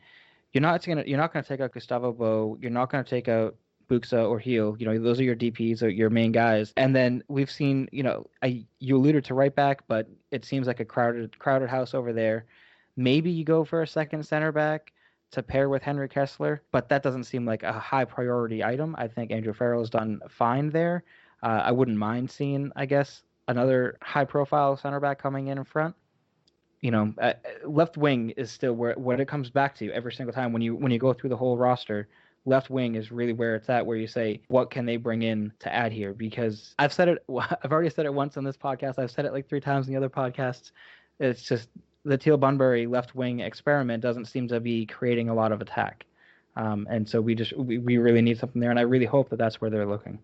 you're not gonna take out Gustavo Bo. You're not gonna take out Buxa or Heel. Those are your DPs or your main guys. And then we've seen, you alluded to right back, but it seems like a crowded house over there. Maybe you go for a second center back to pair with Henry Kessler, but that doesn't seem like a high priority item. I think Andrew Farrell's done fine there. I wouldn't mind seeing, I guess, another high profile center back coming in front. Left wing is still what it comes back to every single time when you go through the whole roster. Left wing is really where it's at, where you say, what can they bring in to add here? Because I've already said it once on this podcast. I've said it like 3 times in the other podcasts. It's just the Teal Bunbury left wing experiment doesn't seem to be creating a lot of attack. And so we really need something there. And I really hope that that's where they're looking.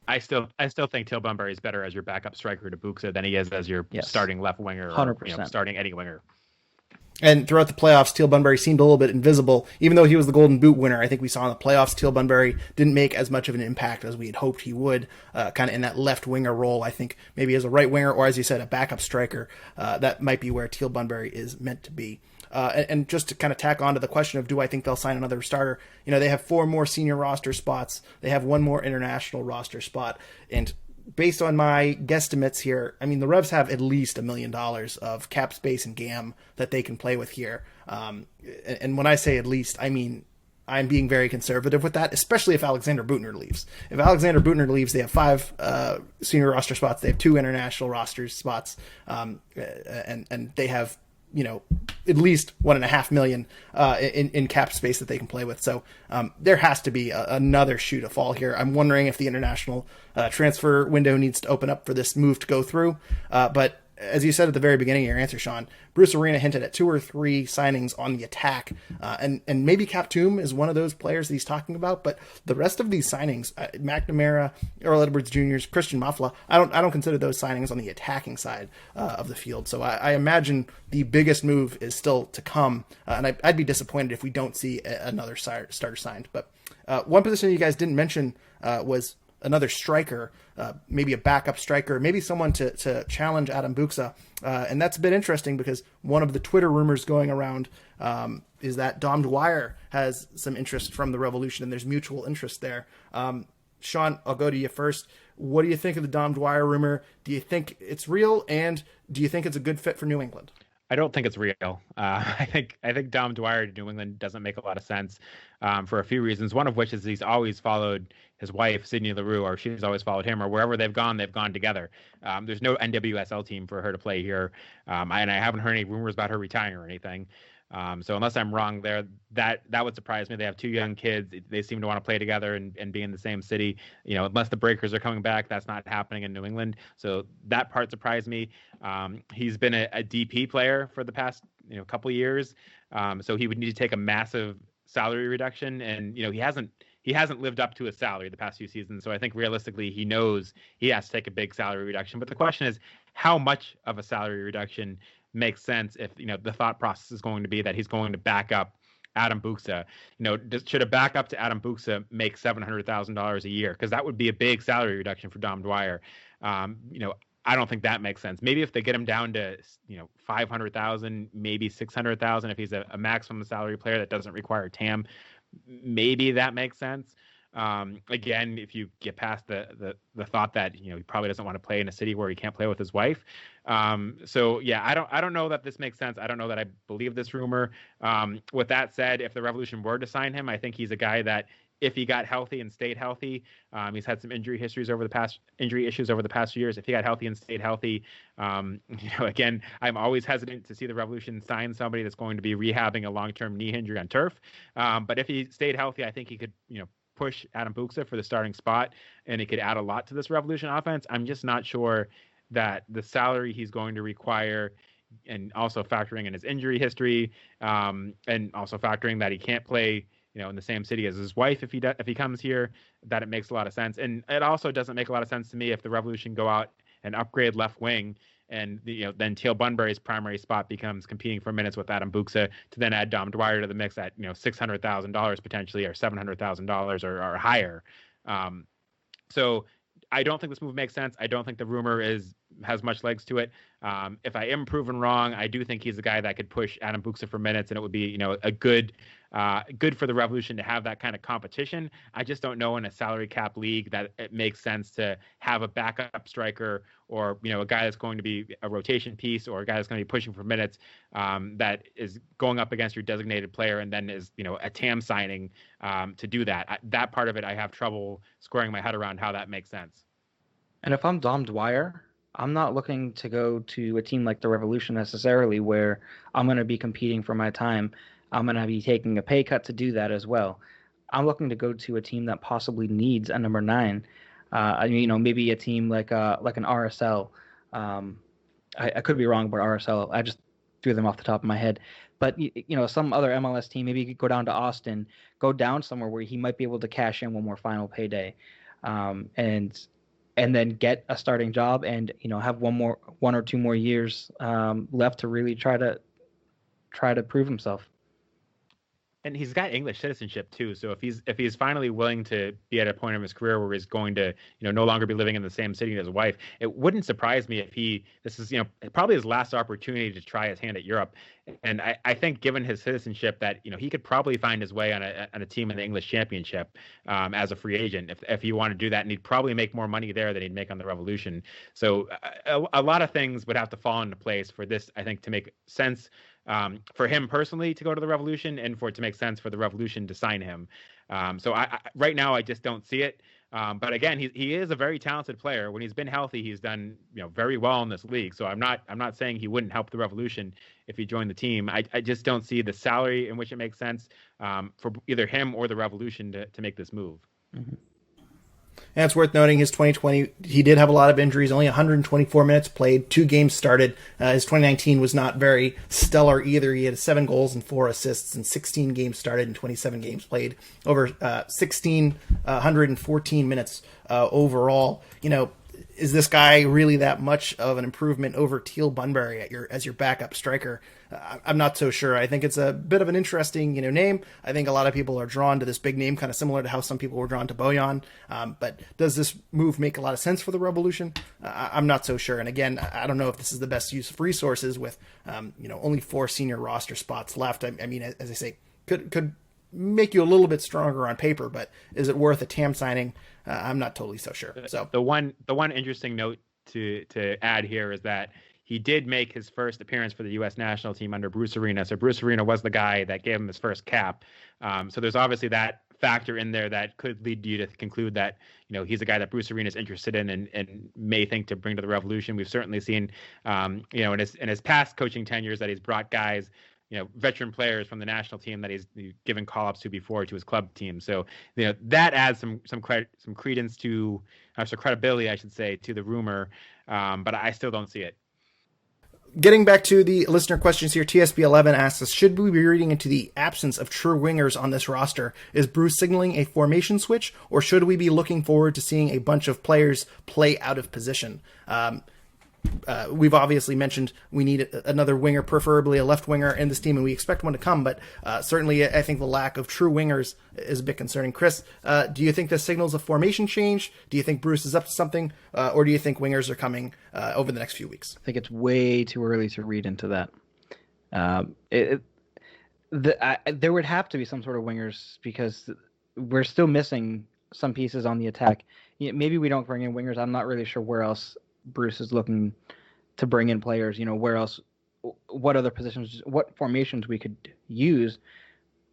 I still think Teal Bunbury is better as your backup striker to Buxa than he is as your starting left winger, 100%. Or, starting any winger. And throughout the playoffs, Teal Bunbury seemed a little bit invisible. Even though he was the Golden Boot winner, I think we saw in the playoffs, Teal Bunbury didn't make as much of an impact as we had hoped he would, kind of in that left winger role. I think maybe as a right winger, or as you said, a backup striker, that might be where Teal Bunbury is meant to be. And just to kind of tack on to the question of, do I think they'll sign another starter? They have 4 more senior roster spots. They have 1 more international roster spot. And based on my guesstimates here, I mean, the Revs have at least $1 million of cap space and GAM that they can play with here. And when I say at least, I mean, I'm being very conservative with that, especially if Alexander Butner leaves. If Alexander Butner leaves, they have 5 senior roster spots. They have 2 international roster spots. And they have, at least $1.5 million in cap space that they can play with. So there has to be another shoe to fall here. I'm wondering if the international transfer window needs to open up for this move to go through. But as you said at the very beginning of your answer, Sean, Bruce Arena hinted at 2 or 3 signings on the attack, and maybe Cap Toom is one of those players that he's talking about. But the rest of these signings, McNamara, Earl Edwards Jr., Christian Mafla, I don't consider those signings on the attacking side of the field. So I imagine the biggest move is still to come, and I'd be disappointed if we don't see another starter signed. But one position you guys didn't mention was another striker, maybe a backup striker, maybe someone to challenge Adam Buxa. And that's a bit interesting because one of the Twitter rumors going around is that Dom Dwyer has some interest from the Revolution, and there's mutual interest there. Sean, I'll go to you first. What do you think of the Dom Dwyer rumor? Do you think it's real, and do you think it's a good fit for New England? I don't think it's real. I think Dom Dwyer to New England doesn't make a lot of sense for a few reasons. One of which is he's always followed his wife, Sydney Leroux, or she's always followed him, or wherever they've gone together. There's no NWSL team for her to play here. And I haven't heard any rumors about her retiring or anything. So unless I'm wrong there, that would surprise me. They have 2 young kids. They seem to want to play together and be in the same city. Unless the Breakers are coming back, that's not happening in New England. So that part surprised me. He's been a DP player for the past couple years. So he would need to take a massive salary reduction, and he hasn't he hasn't lived up to his salary the past few seasons. So I think realistically, he knows he has to take a big salary reduction. But the question is, how much of a salary reduction makes sense if, the thought process is going to be that he's going to back up Adam Buksa? Should a backup to Adam Buksa make $700,000 a year? Because that would be a big salary reduction for Dom Dwyer. I don't think that makes sense. Maybe if they get him down to, 500,000, maybe 600,000, if he's a maximum salary player that doesn't require TAM, maybe that makes sense. Again, if you get past the thought that, he probably doesn't want to play in a city where he can't play with his wife. So yeah, I don't know that this makes sense. I don't know that I believe this rumor. With that said, if the Revolution were to sign him, I think he's a guy that, if he got healthy and stayed healthy, he's had some injury issues over the past few years. If he got healthy and stayed healthy, again, I'm always hesitant to see the Revolution sign somebody that's going to be rehabbing a long-term knee injury on turf. But if he stayed healthy, I think he could, push Adam Buksa for the starting spot, and it could add a lot to this Revolution offense. I'm just not sure that the salary he's going to require, and also factoring in his injury history, and also factoring that he can't play, in the same city as his wife if he comes here, that it makes a lot of sense. And it also doesn't make a lot of sense to me if the Revolution go out and upgrade left wing, and then Teal Bunbury's primary spot becomes competing for minutes with Adam Buksa, to then add Dom Dwyer to the mix at $600,000 potentially, or $700,000 or higher. So I don't think this move makes sense. I don't think the rumor has much legs to it. If I am proven wrong, I do think he's a guy that could push Adam Buksa for minutes, and it would be a good for the Revolution to have that kind of competition. I just don't know in a salary cap league that it makes sense to have a backup striker, or a guy that's going to be a rotation piece, or a guy that's going to be pushing for minutes, that is going up against your designated player, and then is a TAM signing to do that. That part of it, I have trouble squaring my head around how that makes sense. And if I'm Dom Dwyer, I'm not looking to go to a team like the Revolution necessarily, where I'm going to be competing for my time. I'm going to be taking a pay cut to do that as well. I'm looking to go to a team that possibly needs a number 9. Maybe a team like an RSL. I could be wrong about RSL. I just threw them off the top of my head. But some other MLS team, maybe you could go down to Austin, go down somewhere where he might be able to cash in one more final payday, and then get a starting job, and have one or two more years left to really try to prove himself. And he's got English citizenship too. So if he's finally willing to be at a point in his career where he's going to, no longer be living in the same city as his wife, it wouldn't surprise me if this is, probably his last opportunity to try his hand at Europe. And I think given his citizenship that, he could probably find his way on a team in the English Championship as a free agent if he wanted to do that. And he'd probably make more money there than he'd make on the Revolution. So a lot of things would have to fall into place for this, I think, to make sense for him personally to go to the Revolution, and for it to make sense for the Revolution to sign him. So I right now I just don't see it. But again, he is a very talented player. When he's been healthy, he's done very well in this league. So I'm not saying he wouldn't help the Revolution if he joined the team. I just don't see the salary in which it makes sense for either him or the Revolution to make this move. Mm-hmm. And it's worth noting his 2020, he did have a lot of injuries, only 124 minutes played, 2 games started. His 2019 was not very stellar either. He had 7 goals and 4 assists and 16 games started and 27 games played, over 1,614 minutes overall. Is this guy really that much of an improvement over Teal Bunbury as your backup striker? I'm not so sure. I think it's a bit of an interesting, name. I think a lot of people are drawn to this big name, kind of similar to how some people were drawn to Bojan. But does this move make a lot of sense for the Revolution? I'm not so sure. And again, I don't know if this is the best use of resources with, only 4 senior roster spots left. I mean, as I say, could make you a little bit stronger on paper, but is it worth a TAM signing? I'm not totally so sure. So the one interesting note to add here is that he did make his first appearance for the U.S. national team under Bruce Arena. So Bruce Arena was the guy that gave him his first cap. So there's obviously that factor in there that could lead you to conclude that, he's a guy that Bruce Arena is interested in and may think to bring to the Revolution. We've certainly seen, in his past coaching tenures that he's brought guys, veteran players from the national team that he's given call-ups to before to his club team. So, that adds some credence to, or some credibility, I should say, to the rumor. But I still don't see it. Getting back to the listener questions here, TSB11 asks us, should we be reading into the absence of true wingers on this roster? Is Bruce signaling a formation switch, or should we be looking forward to seeing a bunch of players play out of position? We've obviously mentioned we need another winger, preferably a left winger in this team, and we expect one to come, but certainly I think the lack of true wingers is a bit concerning. Chris, do you think this signals a formation change? Do you think Bruce is up to something? Or do you think wingers are coming over the next few weeks? I think it's way too early to read into that. There would have to be some sort of wingers because we're still missing some pieces on the attack. Maybe we don't bring in wingers. I'm not really sure where else Bruce is looking to bring in players, where else, what other positions, what formations we could use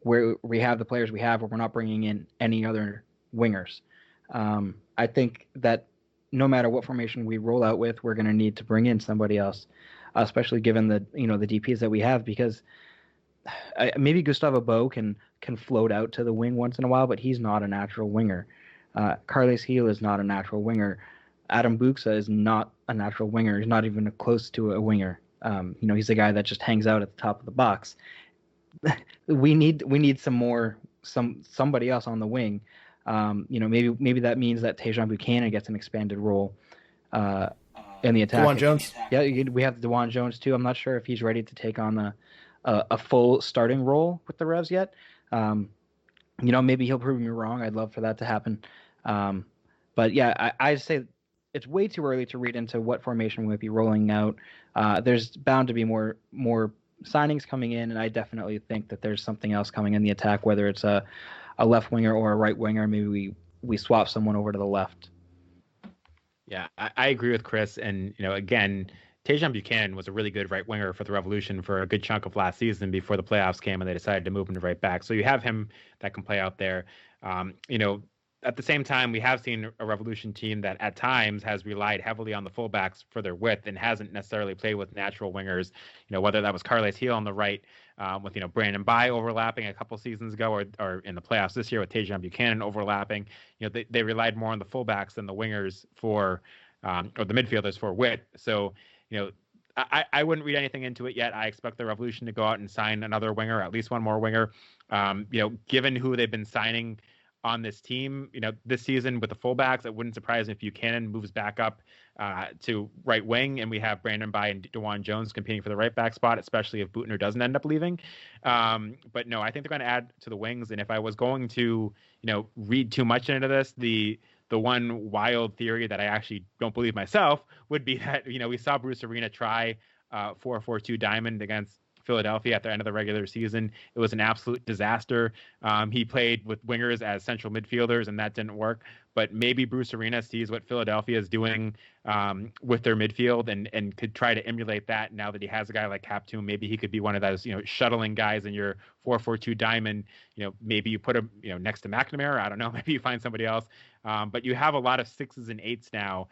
where we have the players we have, where we're not bringing in any other wingers. I think that no matter what formation we roll out with, we're going to need to bring in somebody else, especially given the DPs that we have, because maybe Gustavo Bo can float out to the wing once in a while, but he's not a natural winger. Carles Gil is not a natural winger. Adam Buksa is not a natural winger. He's not even close to a winger. He's a guy that just hangs out at the top of the box. We need somebody else on the wing. Maybe that means that Tajon Buchanan gets an expanded role in the attack. DeJuan Jones. Yeah, we have DeJuan Jones too. I'm not sure if he's ready to take on a full starting role with the Revs yet. Maybe he'll prove me wrong. I'd love for that to happen. But yeah, I'd say it's way too early to read into what formation we'll be rolling out. There's bound to be more signings coming in, and I definitely think that there's something else coming in the attack, whether it's a left winger or a right winger. Maybe we swap someone over to the left. Yeah, I agree with Chris. And, again, Tajon Buchanan was a really good right winger for the Revolution for a good chunk of last season before the playoffs came and they decided to move him to right back. So you have him that can play out there. At the same time, we have seen a Revolution team that at times has relied heavily on the fullbacks for their width and hasn't necessarily played with natural wingers, whether that was Carles Gil on the right with, Brandon Bai overlapping a couple seasons ago or in the playoffs this year with Tajon Buchanan overlapping. They relied more on the fullbacks than the wingers for or the midfielders for width. So, I wouldn't read anything into it yet. I expect the Revolution to go out and sign another winger, at least one more winger. Given who they've been signing on this team, this season with the fullbacks, it wouldn't surprise me if Buchanan moves back up to right wing, and we have Brandon Bai and DeJuan Jones competing for the right back spot, especially if Butner doesn't end up leaving. But no, I think they're going to add to the wings. And if I was going to, read too much into this, the one wild theory that I actually don't believe myself would be that, we saw Bruce Arena try 4-4-2 diamond against Philadelphia at the end of the regular season. It was an absolute disaster. He played with wingers as central midfielders, and that didn't work. But maybe Bruce Arena sees what Philadelphia is doing with their midfield and could try to emulate that now that he has a guy like Captoon. Maybe he could be one of those, shuttling guys in your 4-4-2 diamond. Maybe you put him, next to McNamara. I don't know. Maybe you find somebody else. But you have a lot of 6s and 8s now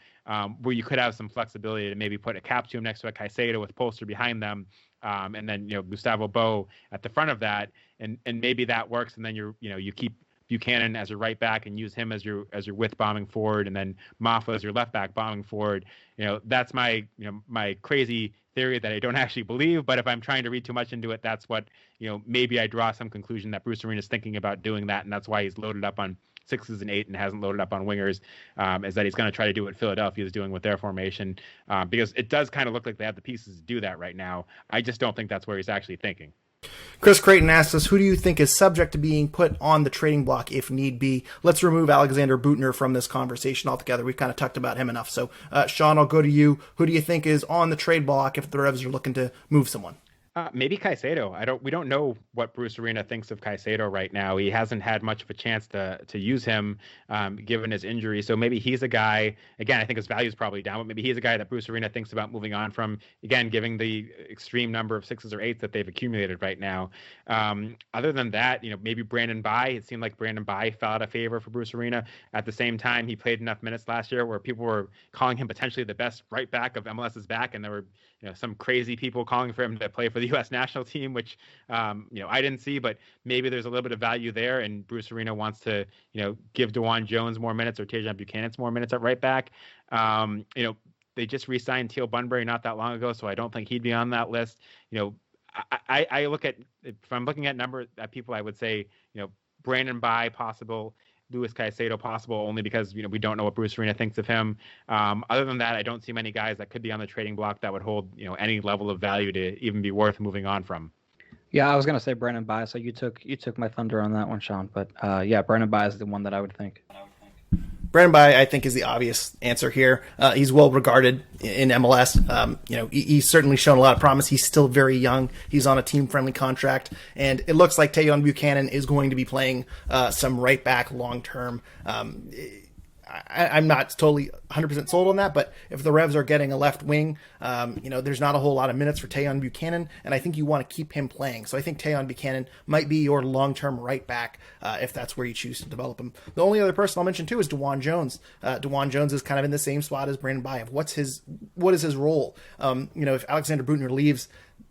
where you could have some flexibility to maybe put a Captoon next to a Caicedo with Polster behind them. And then, Gustavo Bo at the front of that, and maybe that works. And then you keep Buchanan as your right back and use him as your width bombing forward, and then Maffa as your left back bombing forward. That's my crazy theory that I don't actually believe. But if I'm trying to read too much into it, that's what, maybe I draw some conclusion that Bruce Arena is thinking about doing that, and that's why he's loaded up on 6s and 8 and hasn't loaded up on wingers, is that he's going to try to do what Philadelphia is doing with their formation, because it does kind of look like they have the pieces to do that right now. I just don't think that's where he's actually thinking. Chris Creighton asks us, who do you think is subject to being put on the trading block if need be? Let's remove Alexander Butner from this conversation altogether. We've kind of talked about him enough. So, Sean, I'll go to you. Who do you think is on the trade block if the Revs are looking to move someone? Maybe Caicedo. We don't know what Bruce Arena thinks of Caicedo right now. He hasn't had much of a chance to use him, given his injury. So maybe he's a guy. Again, I think his value is probably down, but maybe he's a guy that Bruce Arena thinks about moving on from. Again, given the extreme number of 6s or 8s that they've accumulated right now. Other than that, maybe Brandon Bai. It seemed like Brandon Bai fell out of favor for Bruce Arena. At the same time, he played enough minutes last year where people were calling him potentially the best right back of MLS's back, and there were some crazy people calling for him to play for the U.S. national team, which, I didn't see, but maybe there's a little bit of value there. And Bruce Arena wants to, give DeJuan Jones more minutes or Tajon Buchanan more minutes at right back. they just re-signed Teal Bunbury not that long ago, so I don't think he'd be on that list. You know, I look at, if I'm looking at people, I would say, you know, Brandon Bye possible, Luis Caicedo possible, only because, you know, we don't know what Bruce Arena thinks of him. Other than that, I don't see many guys that could be on the trading block that would hold, you know, any level of value to even be worth moving on from. Yeah, I was gonna say Brandon Bye, so you took my thunder on that one, Sean. But yeah, Brandon Bye is the one that I would think. Brandon Bye, I think, is the obvious answer here. He's well regarded in MLS. You know, he's certainly shown a lot of promise. He's still very young. He's on a team-friendly contract, and it looks like Tajon Buchanan is going to be playing some right back long term. I'm not totally 100% sold on that, but if the Revs are getting a left wing, you know, there's not a whole lot of minutes for Tajon Buchanan, and I think you want to keep him playing. So I think Tajon Buchanan might be your long-term right back if that's where you choose to develop him. The only other person I'll mention too is DeJuan Jones. DeJuan Jones is kind of in the same spot as Brandon Bye. What is his role? You know, if Alexander Butner leaves,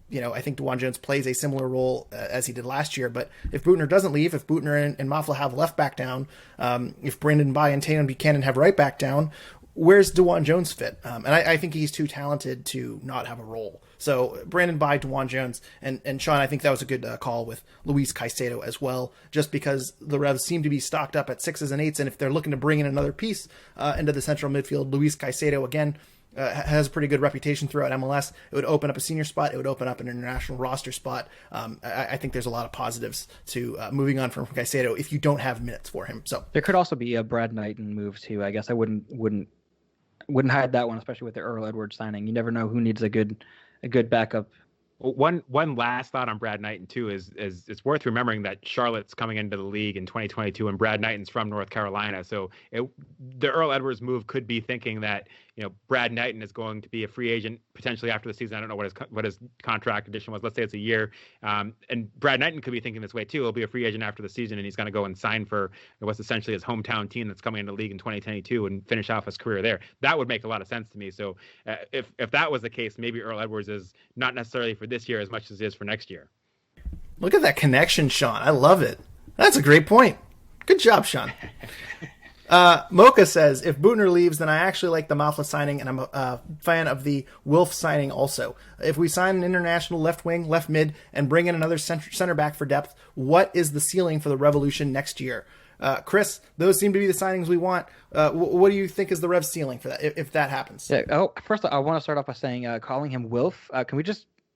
you know, I think DeJuan Jones plays a similar role as he did last year. But if Butner doesn't leave, if Butner and Mafla have left back down, if Brandon Bye and Tajon Buchanan have right back down, where's DeJuan Jones fit? And I think he's too talented to not have a role. So Brandon Bye, DeJuan Jones, and Sean, I think that was a good call with Luis Caicedo as well, just because the Revs seem to be stocked up at 6s and 8s, and if they're looking to bring in another piece into the central midfield, Luis Caicedo, again, has a pretty good reputation throughout MLS. It would open up a senior spot. It would open up an international roster spot. I think there's a lot of positives to moving on from Caicedo if you don't have minutes for him. So there could also be a Brad Knighton move too. I guess I wouldn't hide that one, especially with the Earl Edwards signing. You never know who needs a good backup. One last thought on Brad Knighton too is it's worth remembering that Charlotte's coming into the league in 2022, and Brad Knighton's from North Carolina. So the Earl Edwards move could be thinking that, you know, Brad Knighton is going to be a free agent potentially after the season. I don't know what his contract condition was. Let's say it's a year. And Brad Knighton could be thinking this way too. He'll be a free agent after the season, and he's going to go and sign for what's essentially his hometown team that's coming into the league in 2022 and finish off his career there. That would make a lot of sense to me. So if that was the case, maybe Earl Edwards is not necessarily for this year as much as it is for next year. Look at that connection, Sean. I love it. That's a great point. Good job, Sean. Mocha says, if Butner leaves, then I actually like the Mafla signing, and I'm a fan of the Wilf signing also. If we sign an international left wing, left mid, and bring in another center back for depth, what is the ceiling for the Revolution next year? Chris, those seem to be the signings we want. What do you think is the Rev ceiling for that, if that happens? Yeah. Oh, first I want to start off by saying, calling him Wilf.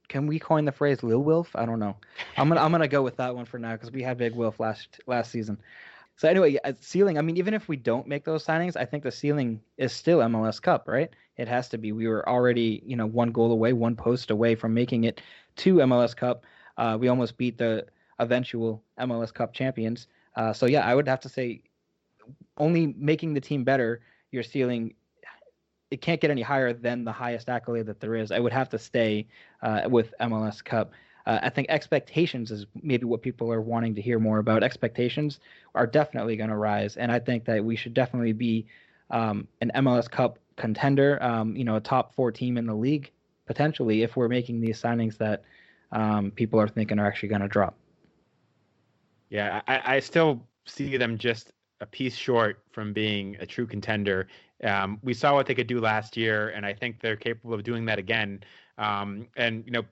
Can we coin the phrase Lil Wilf? I don't know. I'm gonna go with that one for now because we had Big Wilf last season. So anyway, ceiling. I mean, even if we don't make those signings, I think the ceiling is still MLS Cup, right? It has to be. We were already, you know, one goal away, one post away from making it to MLS Cup. We almost beat the eventual MLS Cup champions. So yeah, I would have to say, only making the team better, your ceiling, it can't get any higher than the highest accolade that there is. I would have to stay with MLS Cup. I think expectations is maybe what people are wanting to hear more about. Expectations are definitely going to rise, and I think that we should definitely be an MLS Cup contender, you know, a top 4 team in the league, potentially, if we're making these signings that people are thinking are actually going to drop. Yeah, I still see them just a piece short from being a true contender. We saw what they could do last year, and I think they're capable of doing that again. And, you know,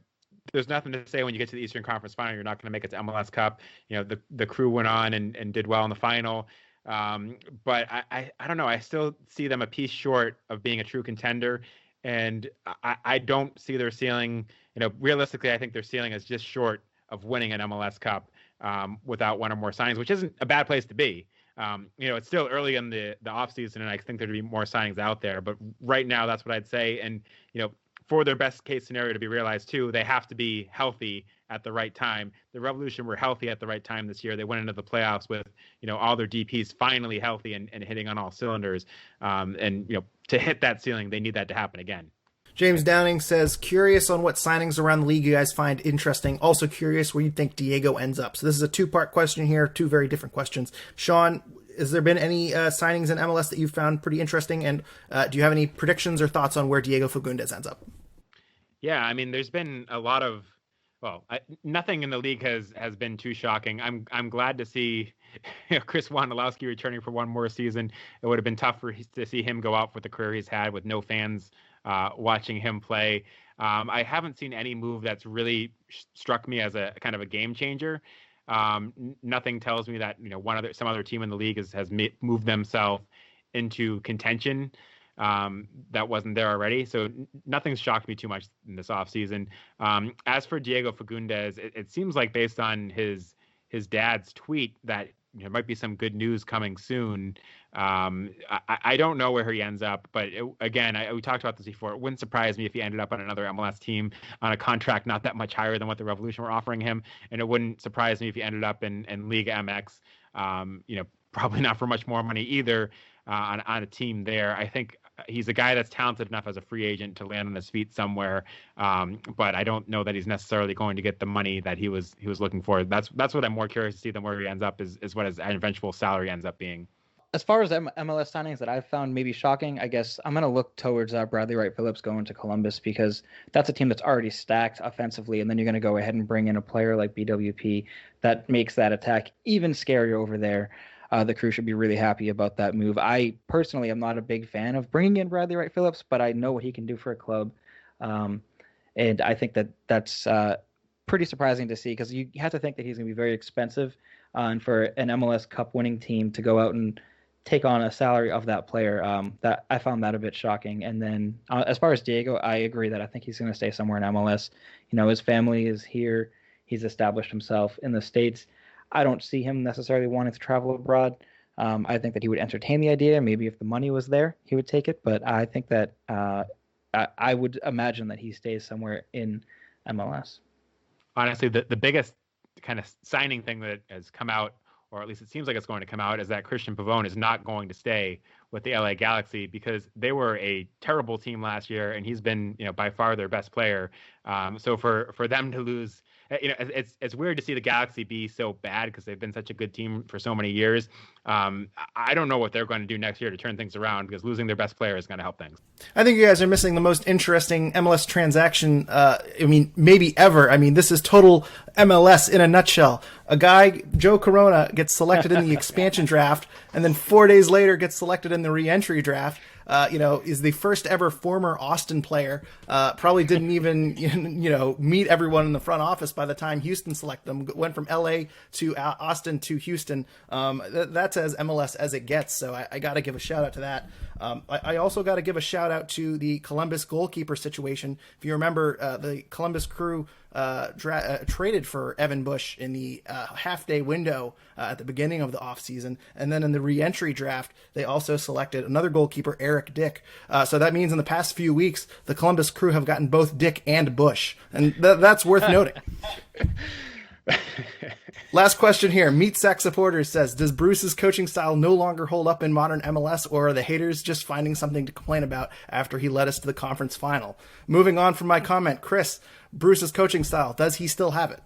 there's nothing to say when you get to the Eastern Conference Final, you're not going to make it to MLS Cup. You know, the Crew went on and did well in the final. But I don't know. I still see them a piece short of being a true contender. And I don't see their ceiling. You know, realistically, I think their ceiling is just short of winning an MLS Cup without one or more signings, which isn't a bad place to be. You know, it's still early in the off season, and I think there'd be more signings out there. But right now, that's what I'd say. And, you know, for their best case scenario to be realized too, they have to be healthy at the right time. The Revolution were healthy at the right time this year. They went into the playoffs with, you know, all their DPs finally healthy and hitting on all cylinders. And, you know, to hit that ceiling, they need that to happen again. James Downing says, curious on what signings around the league you guys find interesting. Also curious where you think Diego ends up. So this is a 2-part question here, 2 very different questions. Sean, has there been any signings in MLS that you've found pretty interesting? And do you have any predictions or thoughts on where Diego Fagundes ends up? Yeah, I mean, there's been a lot of, nothing in the league has been too shocking. I'm glad to see Chris Wondolowski returning for one more season. It would have been tough to see him go out with the career he's had with no fans watching him play. I haven't seen any move that's really struck me as a kind of a game changer. Nothing tells me that some other team in the league has moved themselves into contention that wasn't there already. So nothing's shocked me too much in this offseason. As for Diego Fagundez, it seems like based on his dad's tweet that there might be some good news coming soon. I don't know where he ends up, but we talked about this before. It wouldn't surprise me if he ended up on another MLS team on a contract not that much higher than what the Revolution were offering him, and it wouldn't surprise me if he ended up in Liga MX. Probably not for much more money either on a team there. I think he's a guy that's talented enough as a free agent to land on his feet somewhere, but I don't know that he's necessarily going to get the money that he was looking for. That's what I'm more curious to see than where he ends up is what his eventual salary ends up being. As far as MLS signings that I've found maybe shocking, I guess I'm going to look towards Bradley Wright Phillips going to Columbus, because that's a team that's already stacked offensively, and then you're going to go ahead and bring in a player like BWP that makes that attack even scarier over there. The Crew should be really happy about that move. I personally am not a big fan of bringing in Bradley Wright Phillips, but I know what he can do for a club. And I think that's pretty surprising to see, because you have to think that he's going to be very expensive. And for an MLS Cup winning team to go out and take on a salary of that player, that I found that a bit shocking. And then as far as Diego, I agree that I think he's going to stay somewhere in MLS. His family is here. He's established himself in the States. I don't see him necessarily wanting to travel abroad. I think that he would entertain the idea. Maybe if the money was there, he would take it. But I think that I would imagine that he stays somewhere in MLS. Honestly, the biggest kind of signing thing that has come out, or at least it seems like it's going to come out, is that Christian Pavone is not going to stay with the LA Galaxy, because they were a terrible team last year, and he's been, by far their best player. So for them to lose, it's weird to see the Galaxy be so bad, because they've been such a good team for so many years. I don't know what they're going to do next year to turn things around, because losing their best player is going to help things. I think you guys are missing the most interesting MLS transaction, maybe ever. This is total MLS in a nutshell. A guy, Joe Corona, gets selected in the expansion draft, and then 4 days later gets selected in the re-entry draft. Is the first ever former Austin player. Probably didn't even, meet everyone in the front office by the time Houston selected him. Went from LA to Austin to Houston. That's as MLS as it gets. So I got to give a shout out to that. I also got to give a shout out to the Columbus goalkeeper situation. If you remember, the Columbus Crew traded for Evan Bush in the half-day window at the beginning of the offseason. And then in the re-entry draft, they also selected another goalkeeper, Eric Dick. So that means in the past few weeks, the Columbus Crew have gotten both Dick and Bush. And that's worth noting. Last question here. Meat Sack Supporters says, does Bruce's coaching style no longer hold up in modern MLS, or are the haters just finding something to complain about after he led us to the conference final? Moving on from my comment, Chris, Bruce's coaching style, does he still have it?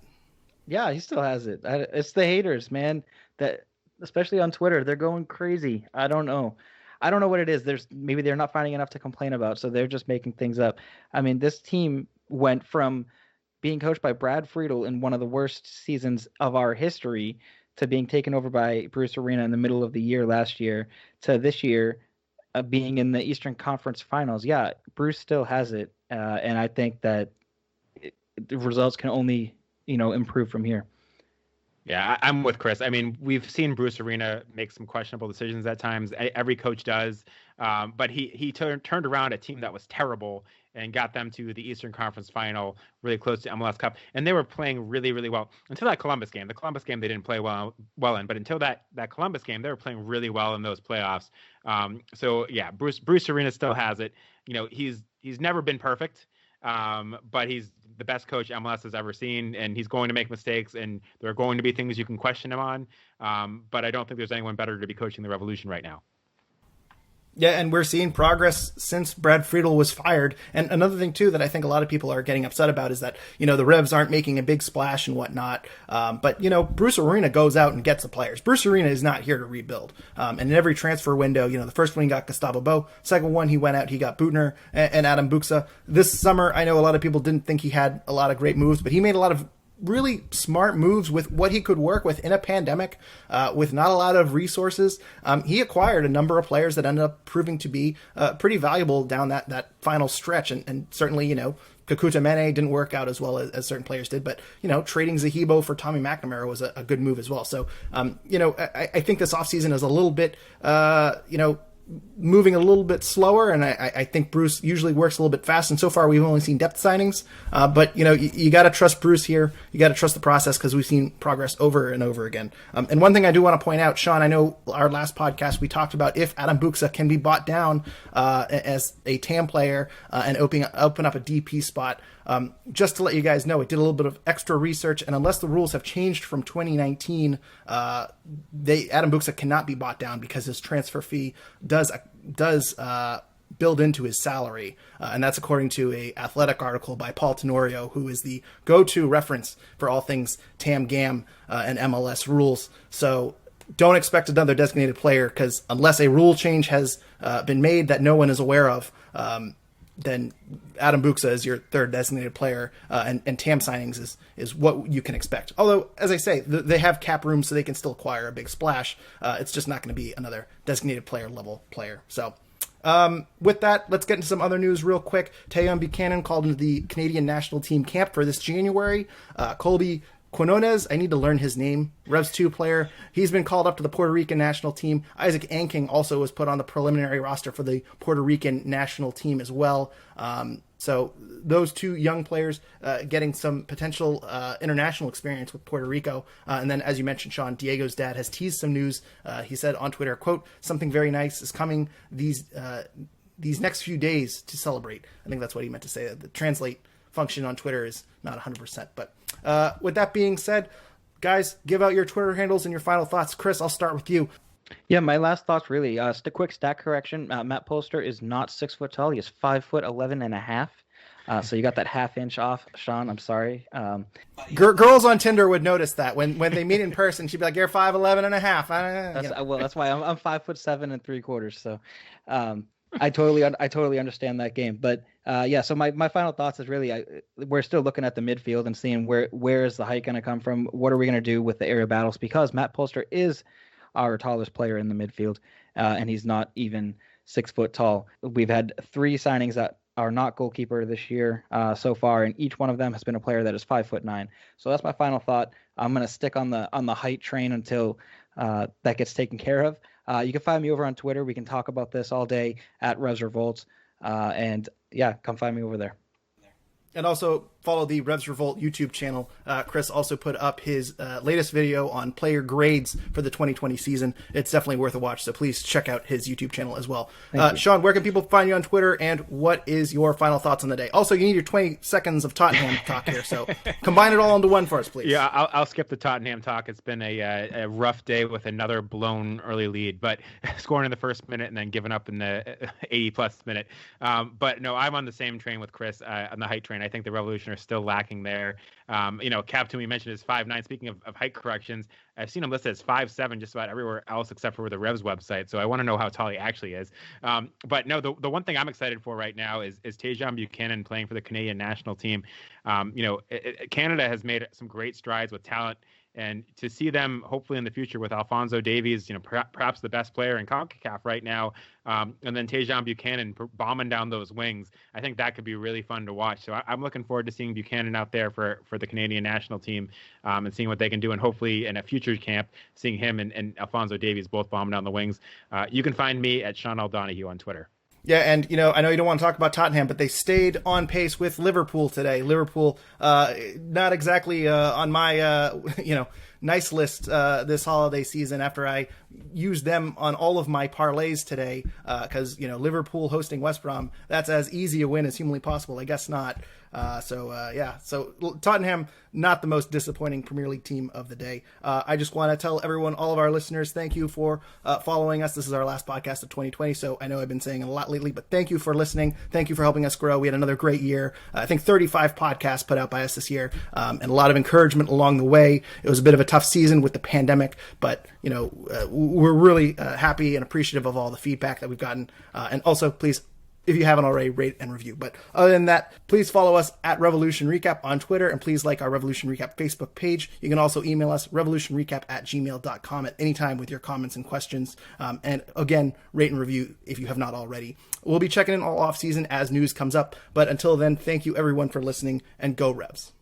Yeah, he still has it. It's the haters, man, that especially on Twitter, they're going crazy. I don't know what it is. Maybe they're not finding enough to complain about, so they're just making things up. This team went from being coached by Brad Friedel in one of the worst seasons of our history to being taken over by Bruce Arena in the middle of the year last year to this year being in the Eastern Conference Finals. Yeah, Bruce still has it, and I think that the results can only, improve from here. Yeah, I'm with Chris. We've seen Bruce Arena make some questionable decisions at times. Every coach does, but he turned around a team that was terrible and got them to the Eastern Conference Final, really close to MLS Cup. And they were playing really, really well until that Columbus game. The Columbus game they didn't play well in, but until that Columbus game, they were playing really well in those playoffs. So yeah, Bruce Arena still has it. He's never been perfect, but he's the best coach MLS has ever seen, and he's going to make mistakes, and there are going to be things you can question him on. But I don't think there's anyone better to be coaching the Revolution right now. Yeah, and we're seeing progress since Brad Friedel was fired. And another thing, too, that I think a lot of people are getting upset about is that, the Revs aren't making a big splash and whatnot. But Bruce Arena goes out and gets the players. Bruce Arena is not here to rebuild. And in every transfer window, the first one he got Gustavo Bo. Second one he went out, he got Butner and Adam Buxa. This summer, I know a lot of people didn't think he had a lot of great moves, but he made a lot of really smart moves with what he could work with in a pandemic, with not a lot of resources. He acquired a number of players that ended up proving to be pretty valuable down that final stretch. And certainly, Kakuta Mene didn't work out as well as certain players did, but, trading Zahibo for Tommy McNamara was a good move as well. So, I think this offseason is a little bit, moving a little bit slower, and I think Bruce usually works a little bit fast, and so far we've only seen depth signings, but you got to trust Bruce here. You got to trust the process, because we've seen progress over and over again. And one thing I do want to point out, Sean, I know our last podcast we talked about if Adam Buksa can be bought down as a TAM player and open up a DP spot. Just to let you guys know, it did a little bit of extra research, and unless the rules have changed from 2019, Adam Buksa cannot be bought down because his transfer fee does build into his salary, and that's according to a Athletic article by Paul Tenorio, who is the go-to reference for all things TAM, GAM, and MLS rules. So don't expect another designated player, because unless a rule change has been made that no one is aware of, then Adam Buksa is your third designated player, and TAM signings is what you can expect. Although, as I say, they have cap room, so they can still acquire a big splash. It's just not going to be another designated player level player. So with that, let's get into some other news real quick. Tajon Buchanan called into the Canadian national team camp for this January. Colby Quinones, I need to learn his name, Revs 2 player. He's been called up to the Puerto Rican national team. Isaac Anking also was put on the preliminary roster for the Puerto Rican national team as well. So those two young players getting some potential international experience with Puerto Rico. And then, as you mentioned, Sean, Diego's dad has teased some news. He said on Twitter, quote, "Something very nice is coming these next few days to celebrate." I think that's what he meant to say. The translate function on Twitter is not 100%. But with that being said, guys, give out your Twitter handles and your final thoughts. Chris, I'll start with you. Yeah, my last thoughts really. Just a quick stat correction. Matt Polster is not 6 foot tall. He is 5'11" and a half. So you got that half inch off, Sean. I'm sorry. Girls on Tinder would notice that when they meet in person, she'd be like, "You're 5'11" and a half." Well, that's why I'm 5'7" and 3/4. So I totally understand that game. But yeah, so my final thoughts is really we're still looking at the midfield and seeing where is the height going to come from? What are we going to do with the area battles? Because Matt Polster is our tallest player in the midfield, and he's not even 6 foot tall. We've had 3 signings that are not goalkeeper this year so far, and each one of them has been a player that is 5'9". So that's my final thought. I'm going to stick on the height train until that gets taken care of. You can find me over on Twitter. We can talk about this all day at Revs Revolt, and yeah, come find me over there. And also follow the Revs Revolt YouTube channel. Chris also put up his latest video on player grades for the 2020 season. It's definitely worth a watch, so please check out his YouTube channel as well. Sean, where can people find you on Twitter, and what is your final thoughts on the day? Also, you need your 20 seconds of Tottenham talk here, so combine it all into one for us, please. Yeah, I'll skip the Tottenham talk. It's been a rough day with another blown early lead, but scoring in the first minute and then giving up in the 80-plus minute. But no, I'm on the same train with Chris on the height train. I think the Revolution are still lacking there. Cap, to me, mentioned is 5'9". Speaking of height corrections, I've seen him listed as 5'7" just about everywhere else except for the Revs website. So I want to know how tall he actually is. But no, the one thing I'm excited for right now is Tajon Buchanan playing for the Canadian national team. Canada has made some great strides with talent. And to see them hopefully in the future with Alphonso Davies, perhaps the best player in CONCACAF right now, and then Tajon Buchanan bombing down those wings, I think that could be really fun to watch. So I'm looking forward to seeing Buchanan out there for the Canadian national team and seeing what they can do. And hopefully in a future camp, seeing him and Alphonso Davies both bombing down the wings. You can find me at Sean L. Donahue on Twitter. Yeah, and I know you don't want to talk about Tottenham, but they stayed on pace with Liverpool today. Liverpool, not exactly on my nice list this holiday season. After I used them on all of my parlays today, because Liverpool hosting West Brom, that's as easy a win as humanly possible. I guess not. So Tottenham, not the most disappointing Premier League team of the day. I just want to tell everyone, all of our listeners, thank you for following us. This is our last podcast of 2020, so I know I've been saying a lot lately, but thank you for listening. Thank you for helping us grow. We had another great year. I think 35 podcasts put out by us this year, and a lot of encouragement along the way. It was a bit of a tough season with the pandemic, but we're really happy and appreciative of all the feedback that we've gotten. And also, please if you haven't already, rate and review. But other than that, please follow us at Revolution Recap on Twitter, and please like our Revolution Recap Facebook page. You can also email us revolutionrecap@gmail.com at any time with your comments and questions. And again, rate and review if you have not already. We'll be checking in all off season as news comes up. But until then, thank you everyone for listening, and go Revs.